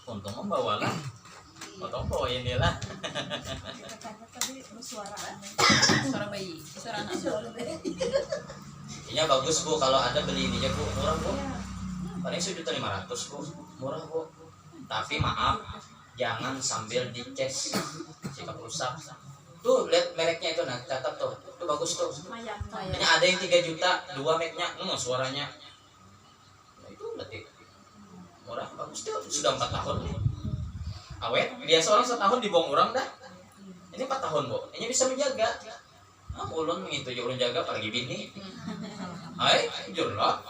Untung membawa lah, potong bawa ini lah. Suara bayi, suara anak. Ini bagus Bu, kalau ada beli ini aja Bu, murah Bu. Paling 1.500.000 Bu, murah Bu. Tapi maaf, jangan sambil dicas, sikap rusak. Tuh lihat mereknya itu nah, catat tuh, itu bagus tuh. Ini ada yang 3 juta, 2 mereknya, suaranya. Nah, itu berarti murah, bagus tuh, sudah 4 tahun. Awet, biasa orang setahun dibuang orang dah. Ini 4 tahun Bu, ini bisa menjaga. Ulun gitu, ulun jaga apalagi bini. Jujur lah.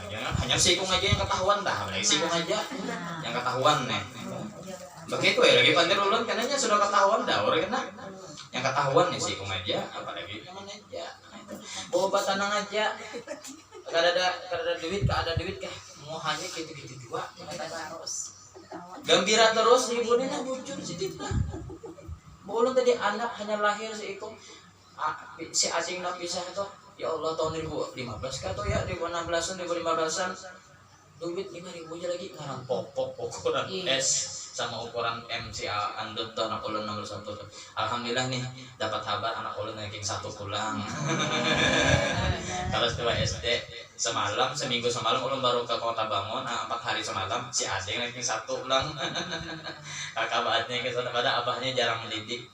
Jangan hanya sikung aja yang ketahuan dah, apalagi sikung aja yang ketahuan nih. Begitu ya lagi pandir ulun kananya sudah ketahuan dah, orang kena yang ketahuan nih sikung aja, apalagi yang aja. Bawa tanang aja. Kada ada duit kah? Mau hanya gitu-gitu juga. Gembira terus ibunya nah bujur sedikit lah. Boleh tadi anak hanya lahir seikum si asing nak pisah tuh. Ya Allah tahun 2015 kah tuh ya 2016an 2015an duit 5.000 aja lagi ngarang pokok ukuran S sama ukuran M si andut tuh anak ulun nomor 1 tuh. Alhamdulillah nih dapat kabar anak ulun ranking 1 pulang. Kalau 2 SD seminggu semalam ulun baru ke Kota Bangun 4 hari semalam si adeng ranking 1 pulang. Kakak bahatnya ke sana pada abahnya jarang mendidik.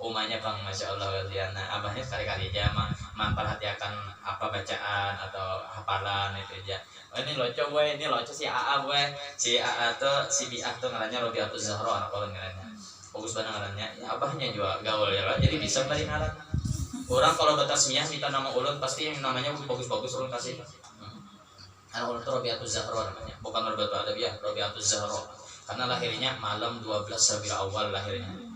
Umanya Bang, Masya Allah kalian. Nah, abahnya sekali-kali aja memperhatikan apa bacaan atau hafalan itu aja. Oh, ini loco si AA gue. Si AA tuh si Biah tuh ngarannya Robiatus Zahra anak ulun ngarannya. Bagus banget ngarannya. Ya, abahnya juga gaul ya lah. Jadi bisa balik ngaran. Orang kalau batasmiah minta nama ulun pasti yang namanya bagus-bagus ulun kasih. Anak ulun tuh Robiatus Zahra namanya. Bukan Robiatus Adabiyah, Robiatus Zahra. Karena lahirnya malam 12 Rabiul Awal lahirnya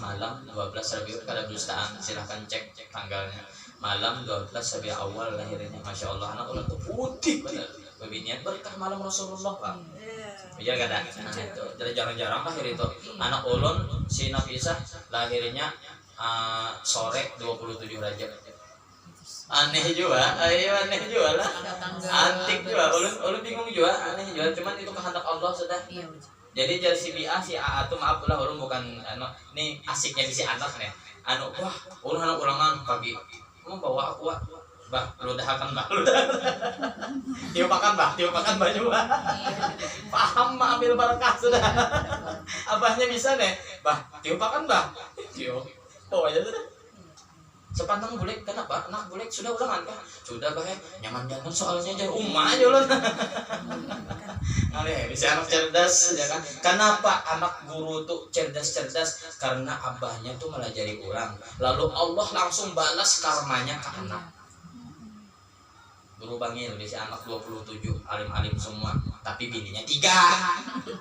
malam 12 Rabiul kada dustaan silahkan cek tanggalnya malam 12 Rabiul Awal lahirnya, masya Allah anak ulang tuh putih bener, bebinian berkah malam Rasulullah Pak. Iya kan? Nah itu jadi jarang-jarang lahir itu anak ulun si Nabi Isa lahirnya sore 27 Rajab. Aneh juga, ayo aneh juga lah, antik juga, ulun bingung juga, aneh juga, cuman itu kehendak Allah sudah. Iya, betul. Jadi dari si A si A tuh maaf lah ulun bukan ini asiknya di si anak nih, wah ulun anak ulangan pagi, mau bawa aku bah, lu dahakan bah, lu tiupakan bah juga, paham mah ambil berkah sudah, abahnya bisa nih, bah tiupakan bah, tiup, bawa aja sudah. Sepantang bulik kenapa? Anak bulik sudah ulangan kah? Sudah bah, nyaman jangan soalnya aja umah aja ulun. Alih, bisa anak cerdas ya kan? Kenapa anak guru tuh cerdas? Karena abahnya tuh melajari orang, lalu Allah langsung balas karmanya ke anak. Guru bangil di si anak 27 alim-alim semua, tapi bininya 3.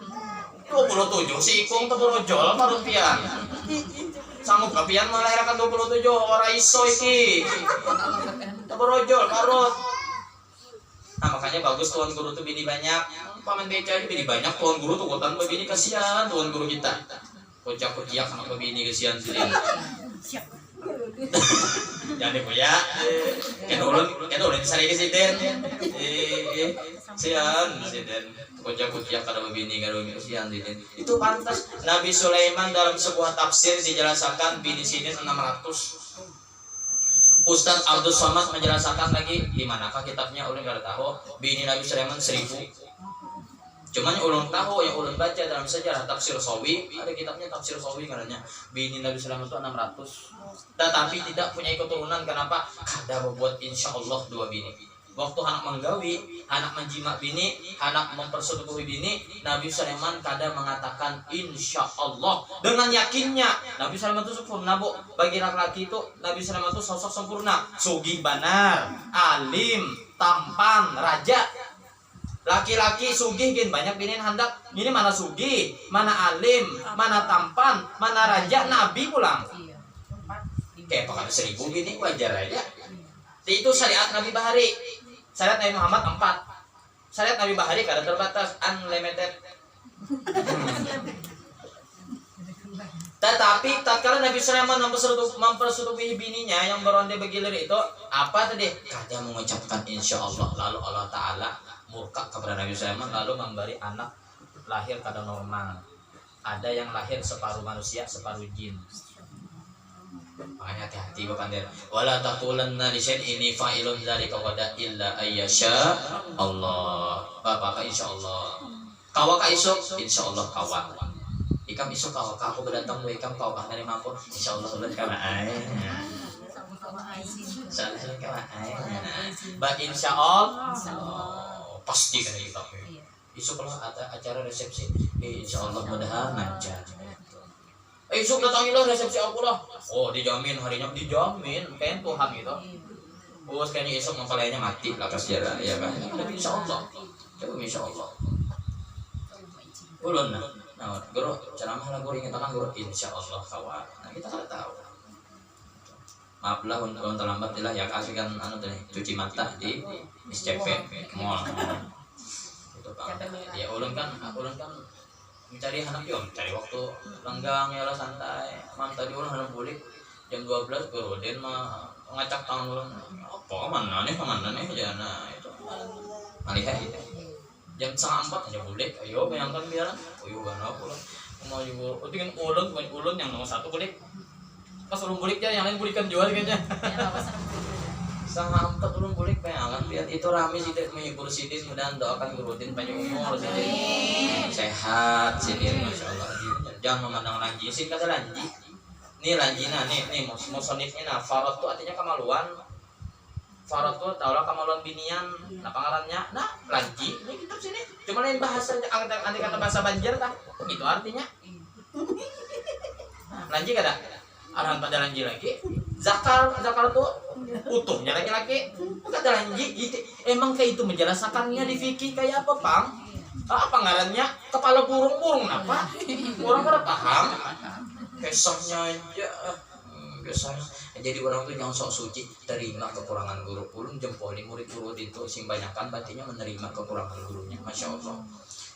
27 si ikung teborojol marut pian. Sanggup kapian melahirkan 27 orang iso iki. Teborojol marut. Nah makanya bagus tuan guru tuh bini banyak. Paman beca bini banyak, tuan guru tuh kotan bini kasihan tuan guru kita. Kocak-kociak sama bini kasihan sih. Jangan ya, kan ulun sari kesiden, sian kesiden, kocak-kocak kada bini kada bini kasihan siden. Itu pantas. Nabi Sulaiman dalam sebuah tafsir dijelaskan bini siden 600. Ustadz Abdul Somad menjelaskan lagi di manakah kitabnya ulun kada tahu. Bini Nabi Sulaiman 1000. Cuman yang ulun tahu, yang ulun baca dalam sejarah tafsir Sawi, ada kitabnya tafsir Sawi katanya bini Nabi Sulaiman itu 600. Tetapi tidak punya keturunan. Kenapa? Kada membuat insya Allah 2 bini. Waktu anak menggawi, anak menjima bini, anak mempersetubuhi bini, Nabi Sulaiman kada mengatakan insya Allah dengan yakinnya. Nabi Sulaiman itu sempurna bu. Bagi laki-laki itu Nabi Sulaiman itu sosok sempurna, sugih banar, alim, tampan, raja. Laki-laki sugih gin banyak binin hendak gini, mana sugih, mana alim, mana tampan, mana raja, nabi pulang. Kayak pakai 1000 gini wajar aja. Itu syariat Nabi Bahari. Syariat Nabi Muhammad 4. Syariat Nabi Bahari kada terbatas, unlimited. Tetapi tatkala Nabi Sulaiman mempersetubuhi bininya yang beronde begilir itu apa tadi? Kada mengucapkan insya Allah, lalu Allah Ta'ala murka kepada Nabi Sulaiman lalu memberi anak lahir kada normal. Ada yang lahir separuh manusia separuh jin. Makanya hati-hati Bapak Pandir. Wala taqulanna li syai'in fa'ilun dzalika qada illa ayyasha Allah. Bapak insyaallah. Kawa ka isuk insyaallah kawa. Ikam isuk kawa ka aku berdatang we ikam kawa dari mampu insyaallah ulun kawa ai. Insyaallah kawa ai. Ba insyaallah pasti kan kita. Isuk kalau ada acara resepsi insyaallah mudahan lancar. Isuk datangilah resepsi aku lah. Oh dijamin harinya, dijamin kan Tuhan gitu. Oh kayaknya isuk mempelainya mati lah sejarah ya kan. Tapi insyaallah. Coba insyaallah. Ulun nah guru ceramah lah guru ingin tenang guru insyaallah kawan. Nah kita kada tahu. Maaf lah untuk terlambat lah ya kasih kan cuci mata di SCP mall. Itu Pak. Ya ulun kan mencari anak yo, mencari waktu lenggang ya lah santai. Mam tadi ulun hendak bulik jam 12 Goden mah ngacak tangan ulun. Apa mana nih jana itu. Malihat itu. Jam 3:30 aja bulik. Ayo bayangkan biaran. Ayo gana pulang. Mau juga dengan ulun yang nomor 1 bulik. Pas ulun bulik ya yang lain bulikan jual kayaknya. 3:30 ulun bulik bayangkan biar itu rame sih menghibur sidin mudah doakan Goden panjang umur sidin. Sehat sidin masyaallah. Jangan memandang lanji sih kata lanji. Nih lanjina nih musonifnya nah farad tuh artinya kemaluan. Farad tuh taulah kemaluan binian. Nah pangarannya nah lanji ini kitab sini. Cuma lain bahasa anti kata bahasa Banjar tah. Itu artinya. Lanji kada? Arahan pada lanji lagi. Zakar tuh utuhnya laki-laki. Kata lanji gitu. Emang kayak itu menjelaskannya di fikih kayak apa, Pang? Apa ngarannya? Kepala burung apa? Orang pada paham. Kesahnya aja. biasanya jadi orang tuh jangan sok suci, terima kekurangan guru. Ulun jempoli murid urut itu sing banyakan batinnya menerima kekurangan gurunya. Masya Allah.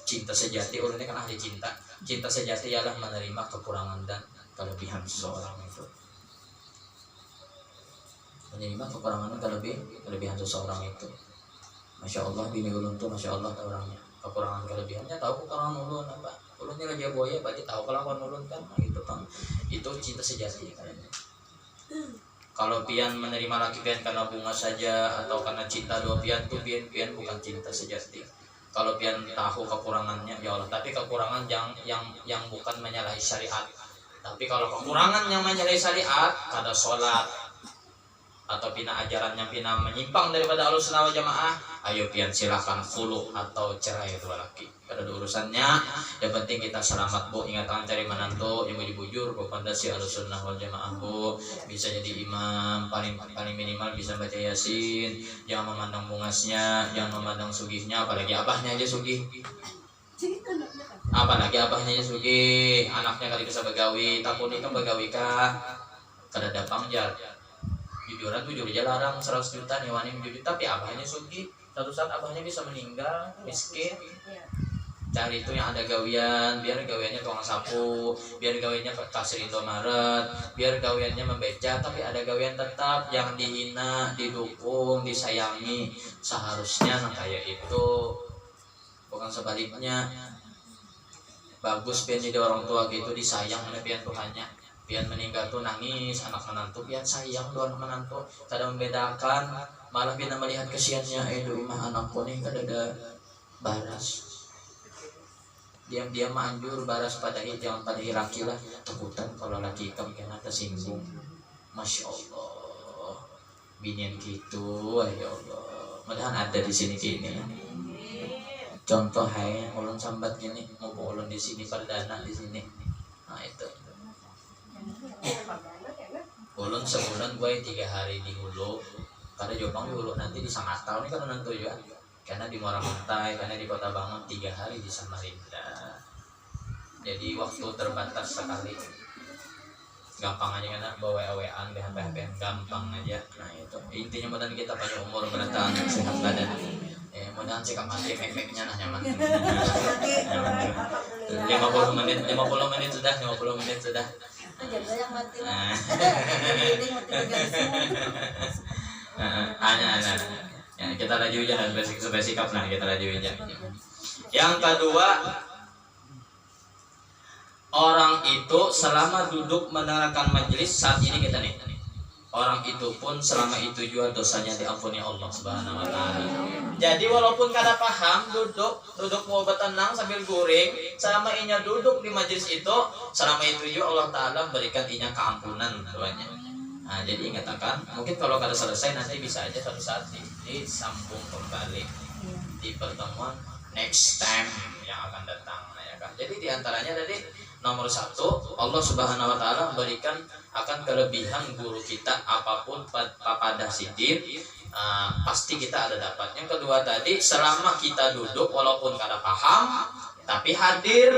Cinta sejati, ulun ini kan ahli cinta. Cinta sejati ialah menerima kekurangan dan kelebihan seseorang itu. Menerima kekurangan dan kelebihan seseorang itu. Masya Allah, bini ulun tuh Masya Allah tahu orangnya. Kekurangan kelebihannya tahu kekurangan ulun apa. Ulun ini raja buaya berarti tahu kelakuan ulun kan, gitu kan. Itu cinta sejati kayaknya. Kalau pian menerima laki pian karena bunga saja atau karena cinta dua pian tuh pian bukan cinta sejati. Kalau pian tahu kekurangannya ya Allah, tapi kekurangan yang bukan menyalahi syariat. Tapi kalau kekurangan yang menyalahi syariat, kada sholat atau pina ajaran yang pina menyimpang daripada Ahlussunnah wal Jamaah, ayo pian silakan khulu atau cerai dua laki. Kada ada urusannya. Yang penting kita selamat bu. Ingatkan cari menantu yang mau dibujur bu pondasi Ahlussunnah wal Jamaah bu. Bisa jadi imam, paling minimal bisa baca Yasin. Jangan memandang bungasnya, jangan memandang sugihnya, apalagi abahnya aja sugih. Apalagi abahnya aja sugih, anaknya kali bisa begawi, takut nikah begawi kah? Kada ada pangjar. Jujuran jujur aja larang 100 juta nyewani jujur, tapi abahnya sugih. Satu saat abahnya bisa meninggal miskin. Cari itu yang ada gawian, biar gawiannya tukang sapu, biar gawiannya kasir Indomaret, biar gawiannya membeca, tapi ada gawian tetap yang dihina, didukung, disayangi. Seharusnya nah kayak itu, bukan sebaliknya. Bagus pian jadi orang tua gitu disayang oleh pian Tuhannya. Pian meninggal tuh nangis anak menantu, pian sayang tuh anak menantu, kada membedakan, malah pian melihat kesiannya, imah anakku nih kada ada baras. Diam-diam manjur baras pada jangan pada laki lah, takutan kalau laki hitam kena tersinggung. Masya Allah, binian gitu, ya Allah. Mudahan ada di sini kini. Contoh hai, ulun sambat gini, mau ulun di sini perdana di sini. Nah itu. Ulun sebulan gue 3 hari di Hulu. Karena Jopang di Hulu nanti di Sangatau ini kan nanti juga. Karena di Muara Muntai, karena di Kota Bangun 3 hari di Samarinda. Jadi waktu terbatas sekali. Gampang aja karena bawa awean, BHP gampang aja. Nah itu intinya mudah kita pada umur bertahan sehat badan. Mudah sikap mati mek-meknya nah nyaman. 50 menit sudah. Jaga yang mati lah. Ya, kita laju aja dan basic up nah kita laju aja. Yang kedua, orang itu selama duduk mendengarkan majelis saat ini kita nih. Orang itu pun selama itu juga dosanya diampuni Allah Subhanahu wa taala. Jadi walaupun kada paham duduk mau bertenang sambil guring, selama inya duduk di majelis itu, selama itu juga Allah taala berikan inya keampunan doanya. Nah, jadi ingatkan, mungkin kalau kada selesai nanti bisa aja suatu saat disambung kembali di pertemuan next time yang akan datang ya kan. Jadi diantaranya tadi nomor 1, Allah Subhanahu wa taala memberikan akan kelebihan guru kita apapun pada sidir, pasti kita ada dapat. Yang kedua tadi, selama kita duduk walaupun kada paham tapi hadir,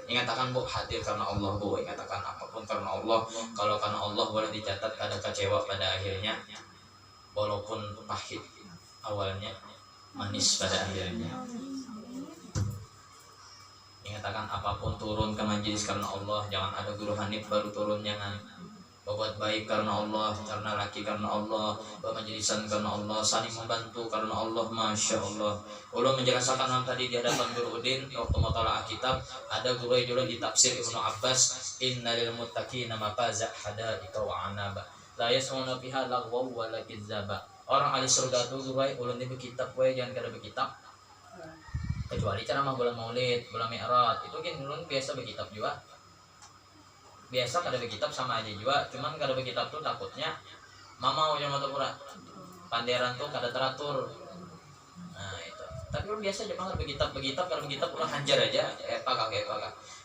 ingatkan bu, hadir karena Allah bu, ingatkan apapun karena Allah. Kalau karena Allah boleh dicatat kada kecewa pada akhirnya, walaupun pahit awalnya, manis pada akhirnya. Ingatkan apapun turun ke majelis karena Allah, jangan ada guru hanif baru turun, jangan. Berbuat baik karena Allah, karena laki karena Allah, bermajelisan karena Allah, saling membantu karena Allah. Masya Allah. Allah menjelaskan tadi di hadapan Guru Udin waktu mutalaah kitab, ada guru yang di tafsir Ibnu Abbas, innalil muttaqina mafaza hadaika wa anaba la yasmuna fiha lagwa wa la kidzaba. Orang ahli surga tuh guru ulun di kitab we, jangan kada berkitab. Kecuali ceramah bulan Maulid, bulan Mi'raj, itu kan ulun biasa berkitab juga. Biasa kada berkitab sama aja juga, cuman kada berkitab tuh takutnya mama yang mata pura panderan tuh kada teratur. Nah itu. Tapi lu biasa aja kada berkitab ulah hanjar aja, pakai.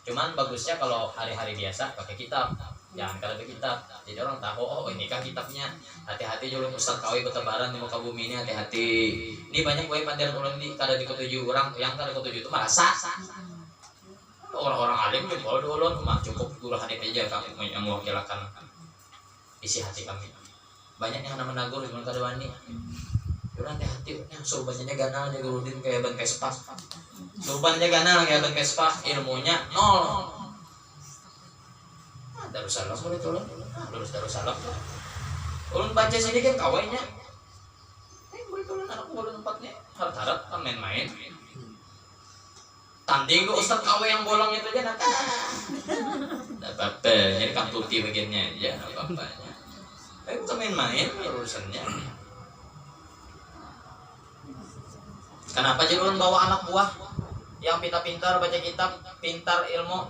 Cuman bagusnya kalau hari-hari biasa pakai kitab, jangan kada berkitab. Jadi orang tahu, oh ini kan kitabnya. Hati-hati juga Ustaz Kawi bertebaran di muka bumi ini, hati-hati. Ini banyak wae panderan ulun di kada diketuju orang, yang kada diketuju itu merasa. Orang-orang alim juga kalau ulun mah cukup guru hanif aja kamu yang mewakilkan. isi hati kami. Banyak yang nama nagur di kada wani. Urang teh hati surbannya ganal aja gurudin kayak ban Vespa. Surbannya ganal kayak ban Vespa, ilmunya nol. Darussalam boleh tolong. Lulus Darussalam. Ulun baca sedikit kawainya. Boleh tolong anakku boleh tempatnya. Harap-harap kan main-main. Tanding ke ustaz kawe yang bolong itu aja nanti. Enggak apa-apa, jadi kan putih bagiannya aja, enggak apa-apanya. Tapi bukan main-main urusannya. Kenapa jadi ulun bawa anak buah yang pintar-pintar baca kitab, pintar ilmu?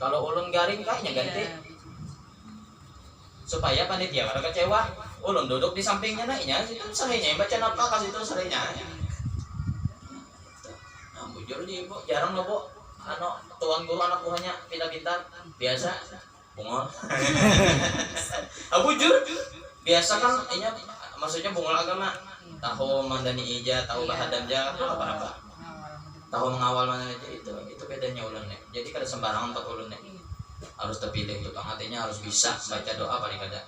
Kalau ulun garing kayaknya ganti. Supaya panitia pada kecewa, ulun duduk di sampingnya naiknya, itu sarainya yang baca nafkah kasih itu sarainya. Nah, bujur di ibu, jarang loh bu, tuan guru anak buahnya pintar-pintar, biasa, bungol. Bujur, biasa kan, ini maksudnya bungol agama, tahu mandani ija, tahu bahadam ja, apa-apa, tahu mengawal mana aja itu bedanya ulun nih. Jadi kada sembarangan untuk ulun nih. Harus terpilih itu kan, artinya harus bisa baca doa paling kada.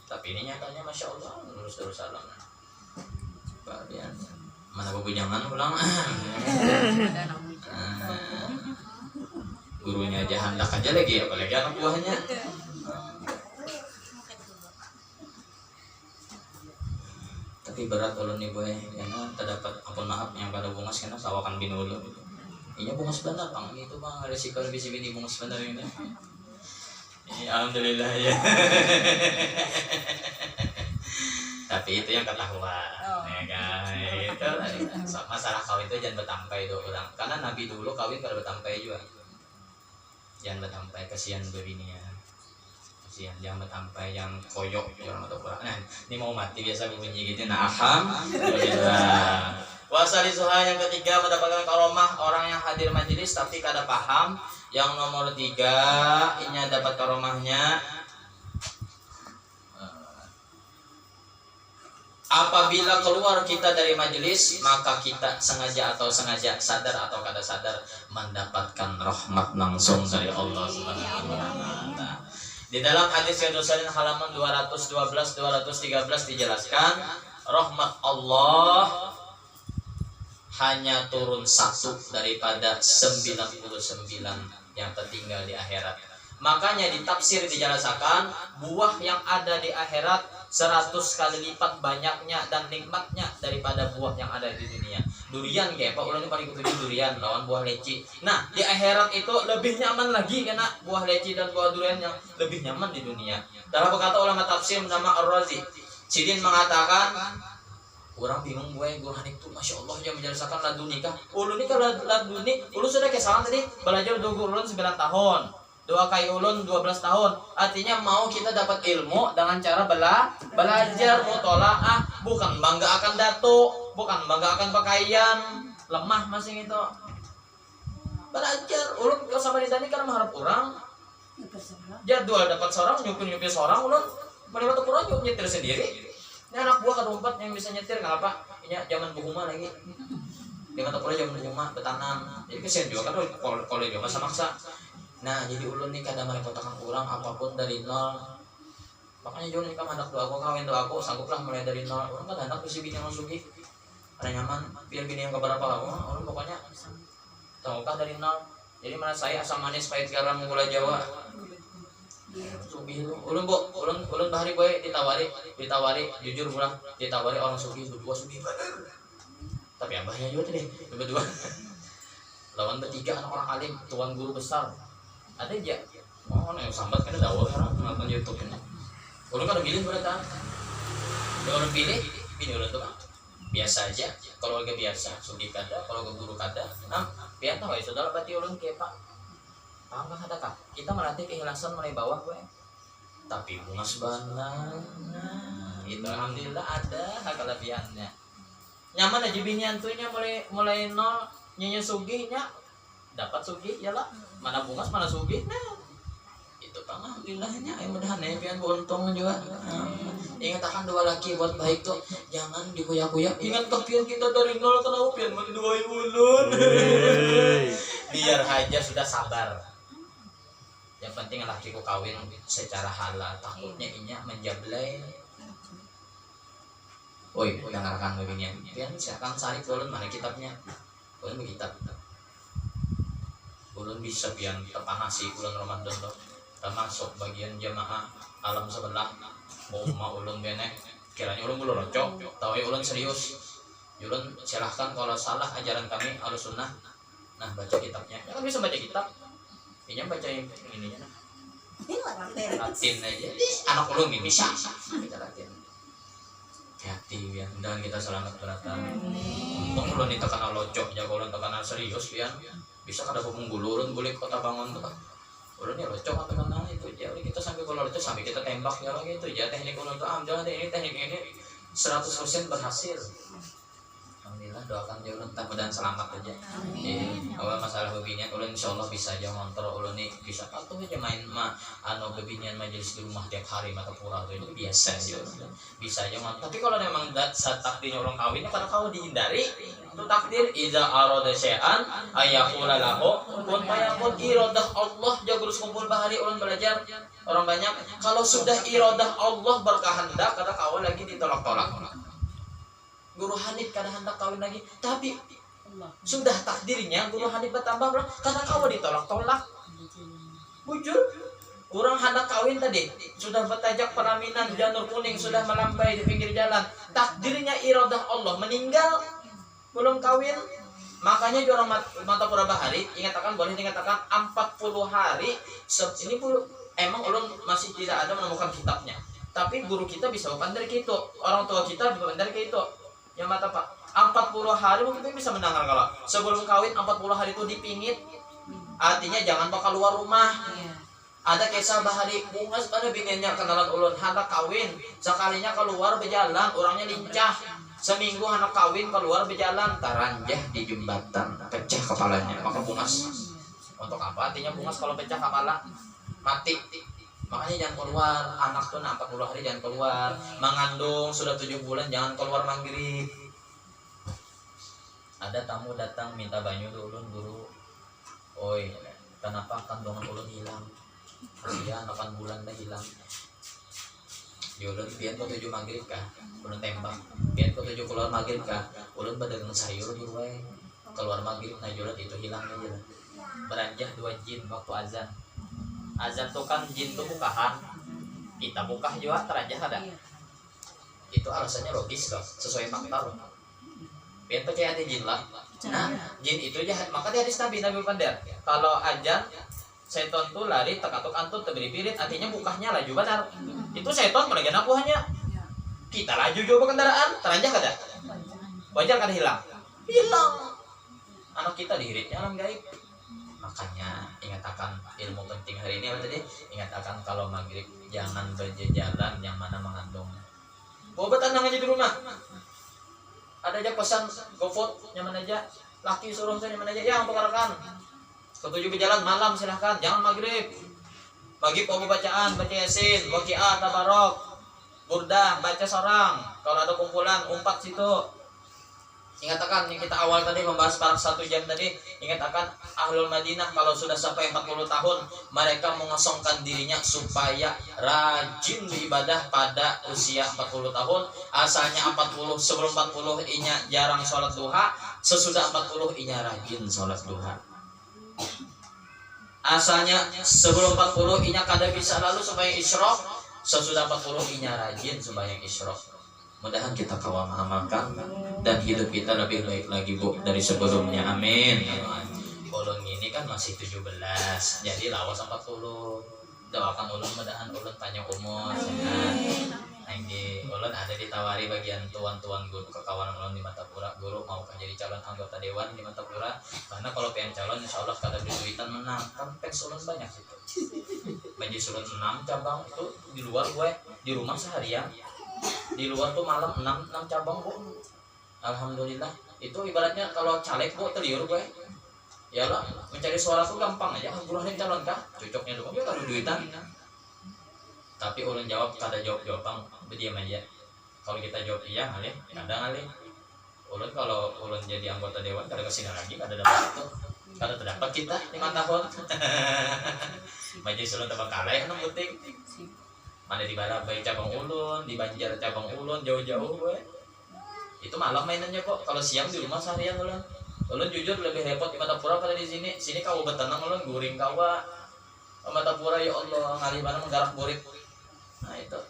Tapi ini nyatanya masya Allah lulus Darussalam. Kemudian mana bujangan ulang. Gurunya aja handak aja lagi, apalagi anak buahnya. Tapi berat ulun nih boy, karena terdapat ampun maaf yang pada bungas karena sawakan binulu. Ini bungas benar bang, itu bang resiko bisa bini bungas benar ini. Alhamdulillah ya. Tapi itu yang ketahuan, ya kan? Itu masalah kawin itu jangan bertampai itu orang. Karena Nabi dulu kawin kalau bertampai juga. Jangan bertampai, kasihan bininya. Kasihan jangan bertampai yang koyok jangan atau kurang. Nah, ini mau mati biasa bunyi gitu. Nah, alhamdulillah. Wasali suha yang ketiga mendapatkan karomah orang yang hadir majelis tapi kada paham. Yang nomor 3 ini dapat karomahnya apabila keluar kita dari majelis maka kita sengaja atau sengaja sadar atau kada sadar mendapatkan rahmat langsung dari Allah Subhanahu wa taala. Di dalam hadis yang Rasulullah halaman 212 213 dijelaskan rahmat Allah hanya turun 1 daripada 99 yang tertinggal di akhirat. Makanya di tafsir dijelaskan buah yang ada di akhirat 100 kali lipat banyaknya dan nikmatnya daripada buah yang ada di dunia. Durian kayak Pak Ulan ini paling kutuju durian lawan buah leci. Nah di akhirat itu lebih nyaman lagi karena buah leci dan buah durian yang lebih nyaman di dunia. Dalam berkata ulama tafsir bernama Ar-Razi, Sidin mengatakan orang bingung gue hanik tuh masya Allah yang menjelaskan ladu nikah. Ulun nikah ladu nikah. Ulun sudah kesalan tadi belajar dua ulun 9 tahun. 2 kali ulun 12 tahun. Artinya mau kita dapat ilmu dengan cara belajar mutolaah, bukan bangga akan datuk, bukan bangga akan pakaian lemah masing itu. Belajar ulun kalau sama di tadi kan mengharap orang jadwal dapat seorang nyupir seorang ulun menerima orang nyetir sendiri. Ini anak buah keempat yang bisa nyetir nggak apa? Ini zaman buhuma lagi. Dia kata pula zaman berjumah betanam. Jadi kesian juga kan kalau dia masa maksa. Nah jadi ulun nih kadang mereka kotakan kurang apapun dari nol. Makanya jual nikah anak doaku kawin doaku sangguplah mulai dari nol. Orang kan anak bisa bini yang sugi. Ada nyaman biar bini yang keberapa aku. Orang pokoknya tahukah dari nol. Jadi mana saya asam manis pahit garam gula Jawa. Sugi ulun bahari boy ditawari jujur pulang ditawari orang sugi berdua sugi tapi abahnya juga tadi berdua lawan bertiga anak orang alim tuan guru besar ada aja yang sambat kan dakwah orang nonton YouTube ini ulun kan pilih berarti orang pilih bini ulun tuh biasa aja keluarga biasa sugi kada keluarga guru kada biar tahu ya saudara berarti ulun kayak pak paham kah kata kita melatih keikhlasan mulai bawah gue tapi bunga sebanang itu alhamdulillah ada kelebihannya nyaman aja binian tuhnya mulai nol nyanyi sugihnya dapat sugih ya lah mana bungas mana sugih nah itu bang alhamdulillahnya yang mudahan ya pian beruntung juga ingat akan 2 laki buat baik tuh jangan dikuyak-kuyak ingat kepian kita dari nol kenapa pian mau diduain ulun biar aja sudah sabar Yang penting laki ku kawin secara halal, takutnya inya menjablay. Oi, udah ngarakan begini. Pian siakan sari ulun mana kitabnya? Ulun berkitab. Ulun bisa pian terpanasi bulan Ramadan tuh. Termasuk bagian jamaah alam sebelah. Mau ulun benek. Kiranya ulun belum rocok, tahu ulun serius. Ulun silahkan kalau salah ajaran kami Ahlussunnah. Nah, baca kitabnya. Ya kan bisa baca kitab. Inya baca yang ininya. Latin aja. Anak ulun ini bisa baca Latin. Hati ya, dan kita selamat beratan. Untung ulun itu karena locok, jago ulun karena serius pian. Bisa kada pengunggul ulun boleh kota bangun tuh. Ulun ya locok atau mana itu aja. Kita sampai kalau itu sampai kita tembak ya lagi itu ya teknik ulun tuh jangan ini teknik ini 100% berhasil. Alhamdulillah, doakan dia ulun mudah-mudahan selamat aja. Awal masalah bebinya ulun insyaallah bisa aja ngontrol ulun nih bisa atuh aja main bebinian majelis di rumah tiap hari mata pura itu biasa aja. Bisa aja ngontrol. Tapi kalau memang saat takdirnya orang kawinnya karena kau dihindari itu takdir iza arada syai'an ayaqula lahu kun fayakun. Iradah Allah jago terus kumpul bahari ulun belajar orang banyak kalau sudah iradah Allah berkehendak kata kau lagi ditolak-tolak. Guru Hanif kada hendak kawin lagi, tapi sudah takdirnya Guru Hanif bertambah karena kau ditolak-tolak. Bujur, orang hendak kawin tadi sudah bertajak peraminan janur kuning sudah melambai di pinggir jalan. Takdirnya iradah Allah meninggal belum kawin. Makanya di orang mata pura bahari ingatakan boleh dikatakan 40 hari. Ini emang ulun masih tidak ada menemukan kitabnya. Tapi guru kita bisa pandai gitu, orang tua kita bisa pandai gitu. Yang mata Pak 40 hari mungkin bisa mendengar kalau sebelum kawin 40 hari itu dipingit, artinya jangan bakal keluar rumah. Ada kisah bahari bungas pada bininya kenalan ulun hendak kawin sekalinya keluar berjalan orangnya lincah. Seminggu anak kawin keluar berjalan taranjah di jembatan pecah kepalanya maka bungas. Untuk apa artinya bungas kalau pecah kepala mati. Makanya jangan keluar, anak tuh 40 hari jangan keluar. Mengandung sudah 7 bulan jangan keluar maghrib. Ada tamu datang minta banyu tuh ulun guru. Oi, kenapa kandungan ulun hilang? Kasihan 8 bulan dah hilang. Ulun pian kok 7 maghrib kah? Ulun tembak. Pian kok 7 keluar maghrib kah? Ulun badagang sayur di wae. Keluar maghrib nah ulun itu hilang aja. Beranjah 2 jin waktu azan. Azan tuh kan jin tuh bukahan, kita bukah juga terajah ada. Itu alasannya logis loh, sesuai fakta loh. Biar percaya ada jin lah. Nah, jin itu jahat, maka dia hadis Nabi Pandar. Kalau azan, seton tuh lari tekatuk antut terbiri-birit, artinya bukahnya laju benar. Itu seton menekan akuannya. Kita laju juga kendaraan, terajah kada. Wajar kada hilang. Hilang. Anak kita dihiritnya alam gaib. Makanya ingat akan ilmu penting hari ini apa tadi? Ingat akan kalau maghrib jangan berjalan yang mana mengandung. Bawa tenang aja di rumah. Ada aja pesan GoFood nyaman aja. Laki suruh saya nyaman aja. Yang tukarakan. Ketujuh berjalan malam silahkan. Jangan maghrib. Maghrib mau bacaan, baca Yasin, Waqiah, Tabarok, Burdah, baca sorang. Kalau ada kumpulan umpat situ. Ingat akan yang kita awal tadi membahas par 1 jam tadi. Ingat akan Ahlul Madinah kalau sudah sampai 40 tahun mereka mengosongkan dirinya supaya rajin beribadah pada usia 40 tahun. Asalnya 40 sebelum 40 inya jarang sholat duha, sesudah 40 inya rajin sholat duha. Asalnya sebelum 40 inya kada bisa lalu supaya isyraq, sesudah 40 inya rajin supaya isyraq. Mudahan kita kawal mengamalkan dan hidup kita lebih baik lagi Bu dari sebelumnya. Amin. Ulun ini kan masih 17, jadi lawas 40. Doakan ulun mudahan ulun panjang umur sehat. Ini ulun ada ditawari bagian tuan-tuan guru kekawanan ulun di Matapura. Guru maukah jadi calon anggota dewan di Matapura? Karena kalau pengen calon insyaallah kada duitan menang. Kan pens ulun banyak itu. Majelis ulun 6 cabang itu di luar gue, di rumah seharian. Di luar tuh malam 6 cabang Bu. Alhamdulillah. Itu ibaratnya kalau caleg Bu terliur gue. Ya lah, mencari suara tuh gampang aja. Buruhin calon kah? Cocoknya doang dia kalau duitan. Tapi ulun jawab kada jawab-jawaban, berdiam aja. Kalau kita jawab iya ngalih, kadang ngalih. Ulun kalau ulun jadi anggota dewan kada kesini lagi, kada dapat itu. Kada terdapat kita 5 tahun. majelis ulun tebang kaleh kan penting. Mana di Balabai cabang ulun, di Banjar cabang ulun jauh-jauh we. Itu malam mainannya kok. Kalau siang di rumah seharian ulun. Ulun jujur lebih repot di Matapura pada di sini. Sini kau betenang ulun guring kawa. Matapura ya Allah ngalih mana menggarap burit. Nah itu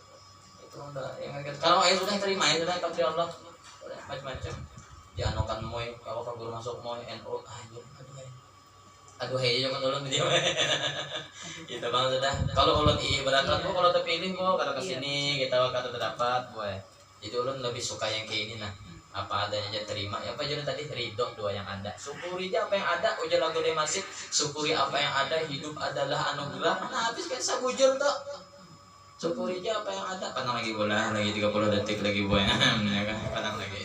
udah yang kalau ayah sudah terima ya sudah takdir Allah. Udah macam-macam. Dianokan moy, kalau ka guru masuk moy NU aduh hei jangan ulun dia. Itu bang sudah. Kalau ulun ibaratkan kok kalau terpilih kok kata kesini kita kata terdapat boy. Jadi ulun lebih suka yang kayak ini nah. Apa adanya aja terima. Ya apa jadi tadi ridho dua yang ada. Syukuri aja apa yang ada. Ujar lagu dia masih syukuri apa yang ada. Hidup adalah anugerah. Nah habis kan sabujur tuh. Syukuri aja apa yang ada. Panang lagi bola lagi 30 detik lagi boy. Panang lagi.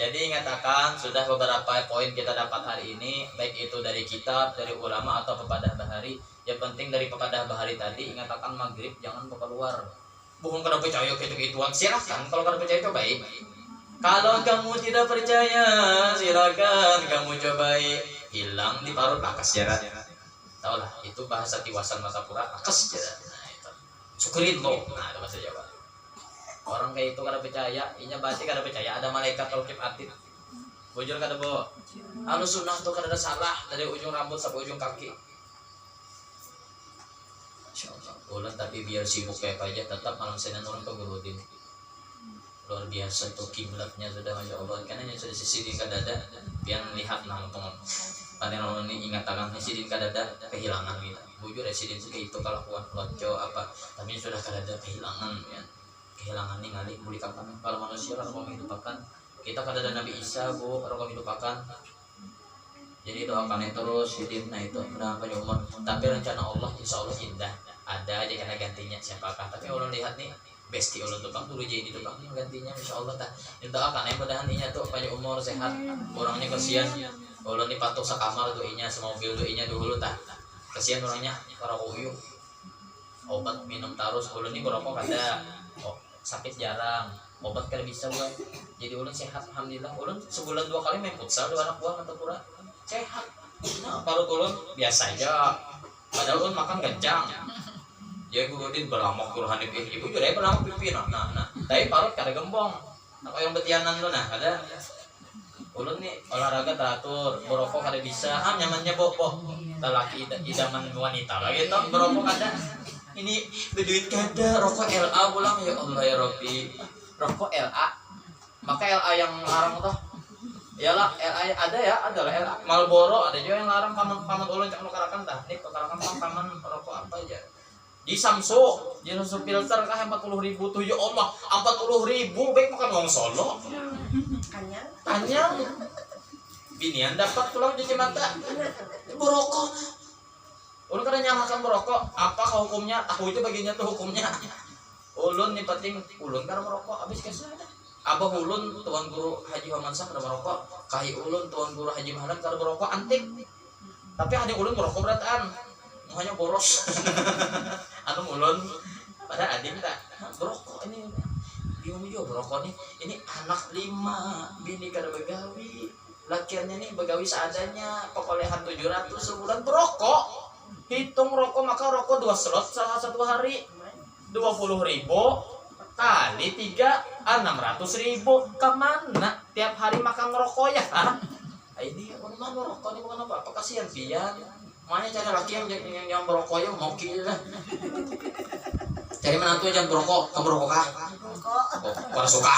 Jadi ingatakan sudah beberapa poin kita dapat hari ini, baik itu dari kitab, dari ulama atau pepadah bahari. Yang penting dari pepadah bahari tadi ingatakan maghrib jangan keluar. Bukan kada percaya gitu-gituan, silakan. Kalau kada percaya cobain. Kalau kamu tidak percaya, silakan kamu cobai. Hilang di parut lakas jarak. Tahu lah, itu bahasa Tiwasan Matapura, lakas jarak. Nah itu. Syukurin lo. Nah itu bahasa Jawa. Orang kayak itu kada percaya, inya berarti kada percaya ada malaikat tauqif atid. Bujur kada bo. Anu sunnah tuh kada ada salah dari ujung rambut sampai ujung kaki. Insyaallah. Ulan tapi biar sibuk kayak apa aja tetap malam Senin orang ke Gurudin. Luar biasa tuh kiblatnya sudah masya Allah. Karena yang sudah sisidin kada ada, pian lihat langsung. Pada orang ini ingat akan sisidin kada ada kehilangan gitu. Bujur sisidin sih itu kelakuan lonco apa, tapi sudah kada ada kehilangan ya. Kehilangan ningali boleh kapan kalau manusia kalau mau hidupakan kita kada ada Nabi Isa bu kalau mau hidupakan jadi doakan terus hidupnya itu berapa umur tapi rencana Allah insya Allah indah ada aja kena gantinya siapakah tapi Allah lihat nih besti Allah tukang dulu jadi tukang gantinya insya Allah tak doakan yang mudahan inya tuh panjang umur sehat orangnya kesian Allah nih patok sakamar tuh inya semobil tuh inya dulu tak kesian orangnya para uyuh obat minum terus Allah nih berapa kada sakit jarang obat kada bisa buat jadi ulun sehat alhamdulillah ulun sebulan 2 kali main futsal 2 anak buah Matapura sehat nah parut ulun biasa aja padahal ulun makan kencang ya Gurudin beramok Guru Hanif ibu juga beramok pipi nah tapi parut kada gembong nah yang betianan lu nah ada ulun nih olahraga teratur berokok kada bisa nyamannya bobo lelaki idaman wanita lagi toh berokok kada ini berduit kada rokok LA pulang ya Allah ya Rabbi rokok LA maka LA yang larang toh ya lah LA ada ya adalah LA Marlboro ada juga yang larang paman ulun cak nukarakan tah nih nukarakan paman rokok apa aja di Samsu di Samsu filter kah 40.000 tuh ya Allah 40.000 baik makan wong Solo kanyang binian dapat pulang cuci mata berokok ulun kada nyamakan merokok apa hukumnya tahu itu bagiannya tuh hukumnya ulun nih penting ulun kada merokok habis kesana abah ulun tuan guru Haji Homansah kada merokok kai ulun tuan guru Haji Mahalan kada merokok antik tapi adik ulun merokok berataan muanya boros anu ulun pada adik tak merokok ini bingung juga merokok nih ini anak 5 bini kada begawi lakiannya nih begawi seadanya pekolehan 700 sebulan berokok hitung rokok maka rokok 2 slot salah satu hari 20.000 kali 3 600.000 kemana tiap hari makan rokok ya ini mana rokok ini bukan apa kasihan pian mana cari laki yang berokok ya mau kira cari menantu yang berokok kamu berokok kah oh suka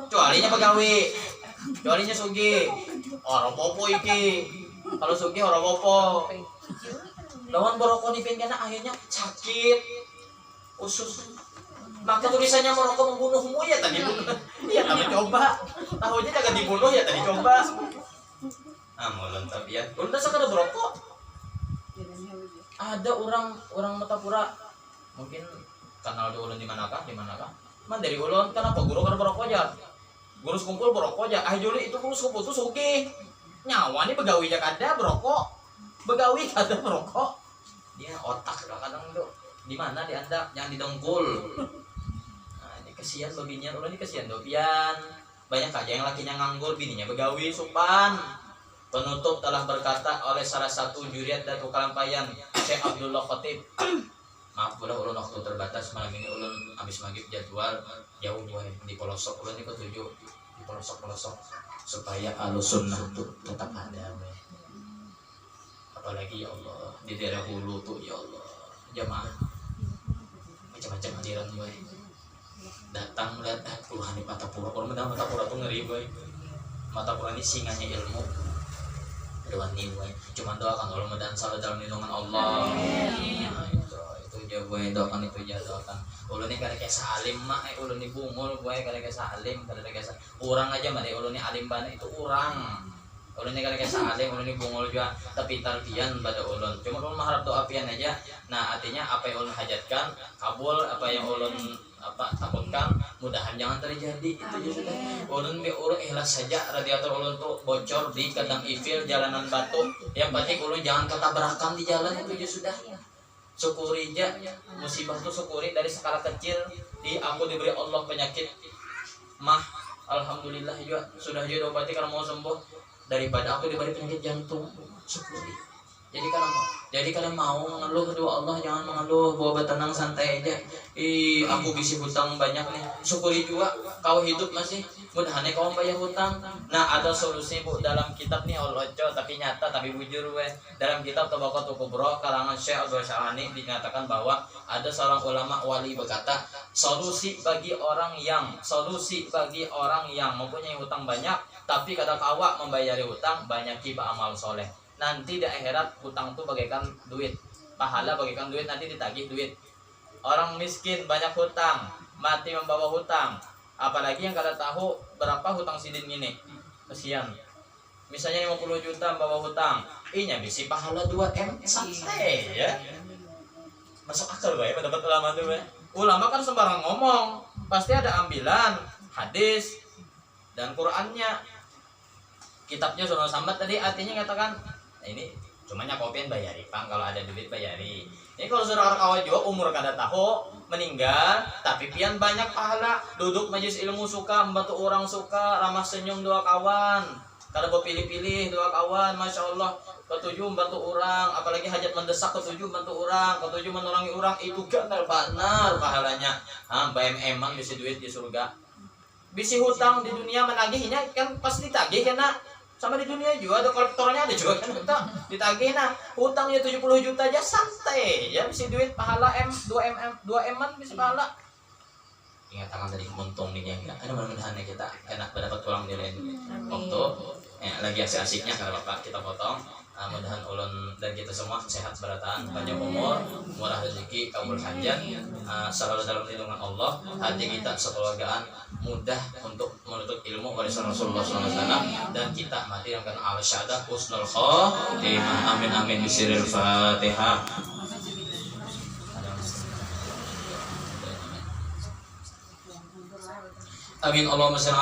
cualinya pegawai cualinya sugi orang popo iki kalau sugi orang popo lawan merokok di pinggirnya akhirnya sakit usus maka tulisannya merokok membunuhmu ya tadi bunuh ya kami coba tahunya jangan dibunuh ya tadi coba mulun tapi ya ulun tak kada merokok ada orang Matapura mungkin kenal ulun di manakah man dari ulun kenapa guru kada merokok aja guru sekumpul merokok aja juli itu guru sekumpul tuh sugi nyawa nih begawi aja kada merokok begawi kada merokok dia otak kadang tuh di mana di anda yang di dengkul nah ini kesian babinya ulun ini kesian dopian banyak aja yang lakinya nganggur bininya begawi supan penutup telah berkata oleh salah satu juriat Datuk Kalampayan Syekh Abdullah Khatib. Maaf ulah ulun waktu terbatas malam ini ulun habis maghrib jadwal jauh gue di pelosok ulun ini ketujuh di pelosok supaya alusunnah tuh tetap ada we. Apalagi ya Allah di daerah hulu tuh ya Allah jamaah macam-macam aliran gue datang lihat puluhan di Matapura orang menang Matapura tuh ngeri gue Matapura ini singanya ilmu dewani gue cuman doakan Allah dan salah dalam lindungan Allah. Nah, itu aja gue doakan itu aja doakan ulun ini kada kayak salim mah ulun ini bungul gue kada kayak salim kada kayak orang aja mah ulun ini alim bana itu orang ulun ini kada kayak salim ulun ini bungul juga tapi tarbian pada ulun cuma ulun mengharap doa pian aja. Nah artinya apa yang ulun hajatkan kabul apa yang ulun takutkan mudahan jangan terjadi itu aja sudah. Ulun ikhlas saja radiator ulun tuh bocor di Kadang Ifil jalanan batu yang penting ulun jangan ketabrakan di jalan itu aja sudah. Syukuri aja musibah tuh syukuri dari skala kecil di aku diberi Allah penyakit mah alhamdulillah juga sudah juga diobati karena mau sembuh daripada aku diberi penyakit jantung syukuri. Jadi kalau mau mengeluh kedua Allah jangan mengeluh bawa tenang santai aja. Aku bisi hutang banyak nih syukuri juga kau hidup masih mudahan kau bayar hutang. Nah ada solusi bu dalam kitab nih Allah tapi nyata tapi bujur we dalam kitab Tabaqatul Kubra kalangan Syekh Abdul Syarani dinyatakan bahwa ada seorang ulama wali berkata solusi bagi orang yang mempunyai hutang banyak tapi kadang awak membayari hutang banyak kiba amal soleh. Nanti di akhirat hutang itu bagaikan duit, pahala bagaikan duit nanti ditagih duit. Orang miskin banyak hutang, mati membawa hutang. Apalagi yang kada tahu berapa hutang sidin gini, kesian. Misalnya 50 juta membawa hutang, nya bisi pahala 2M santai ya. Masuk akal bae pendapat ulama tuh bae. Ulama kan sembarang ngomong, pasti ada ambilan hadis dan Qur'annya. Kitabnya Sunan Sambat tadi artinya katakan nah ini cuma nyakopian bayari pang kalau ada duit bayari. Ini kalau saudara kawan juga umur kada tahu meninggal tapi pian banyak pahala duduk majelis ilmu suka membantu orang suka ramah senyum dua kawan kada pilih-pilih dua kawan masya Allah ketujuh membantu orang apalagi hajat mendesak ketujuh membantu orang ketujuh menolongi orang itu kan benar pahalanya. BM-an bisi duit di surga bisi hutang di dunia menagihnya kan pasti ditagih karena sama di dunia juga ada kolektornya ada juga kan hutang ditagih. Nah hutangnya 70 juta aja santai ya bisa duit pahala 2M-an bisa pahala. Ingat tangan dari kemuntung nih ya ada mudah-mudahan kita enak mendapat tulang di lain waktu lagi asik-asiknya kalau bapak kita potong. Mudahan ulun dan kita semua sehat berataan panjang umur murah rezeki kabul hajat selalu dalam lindungan Allah hati kita sekeluargaan mudah untuk menuntut ilmu oleh Rasulullah SAW dan kita mati dengan al-syahadah husnul khotimah amin amin bisiril fatihah. Amin Allahumma shalli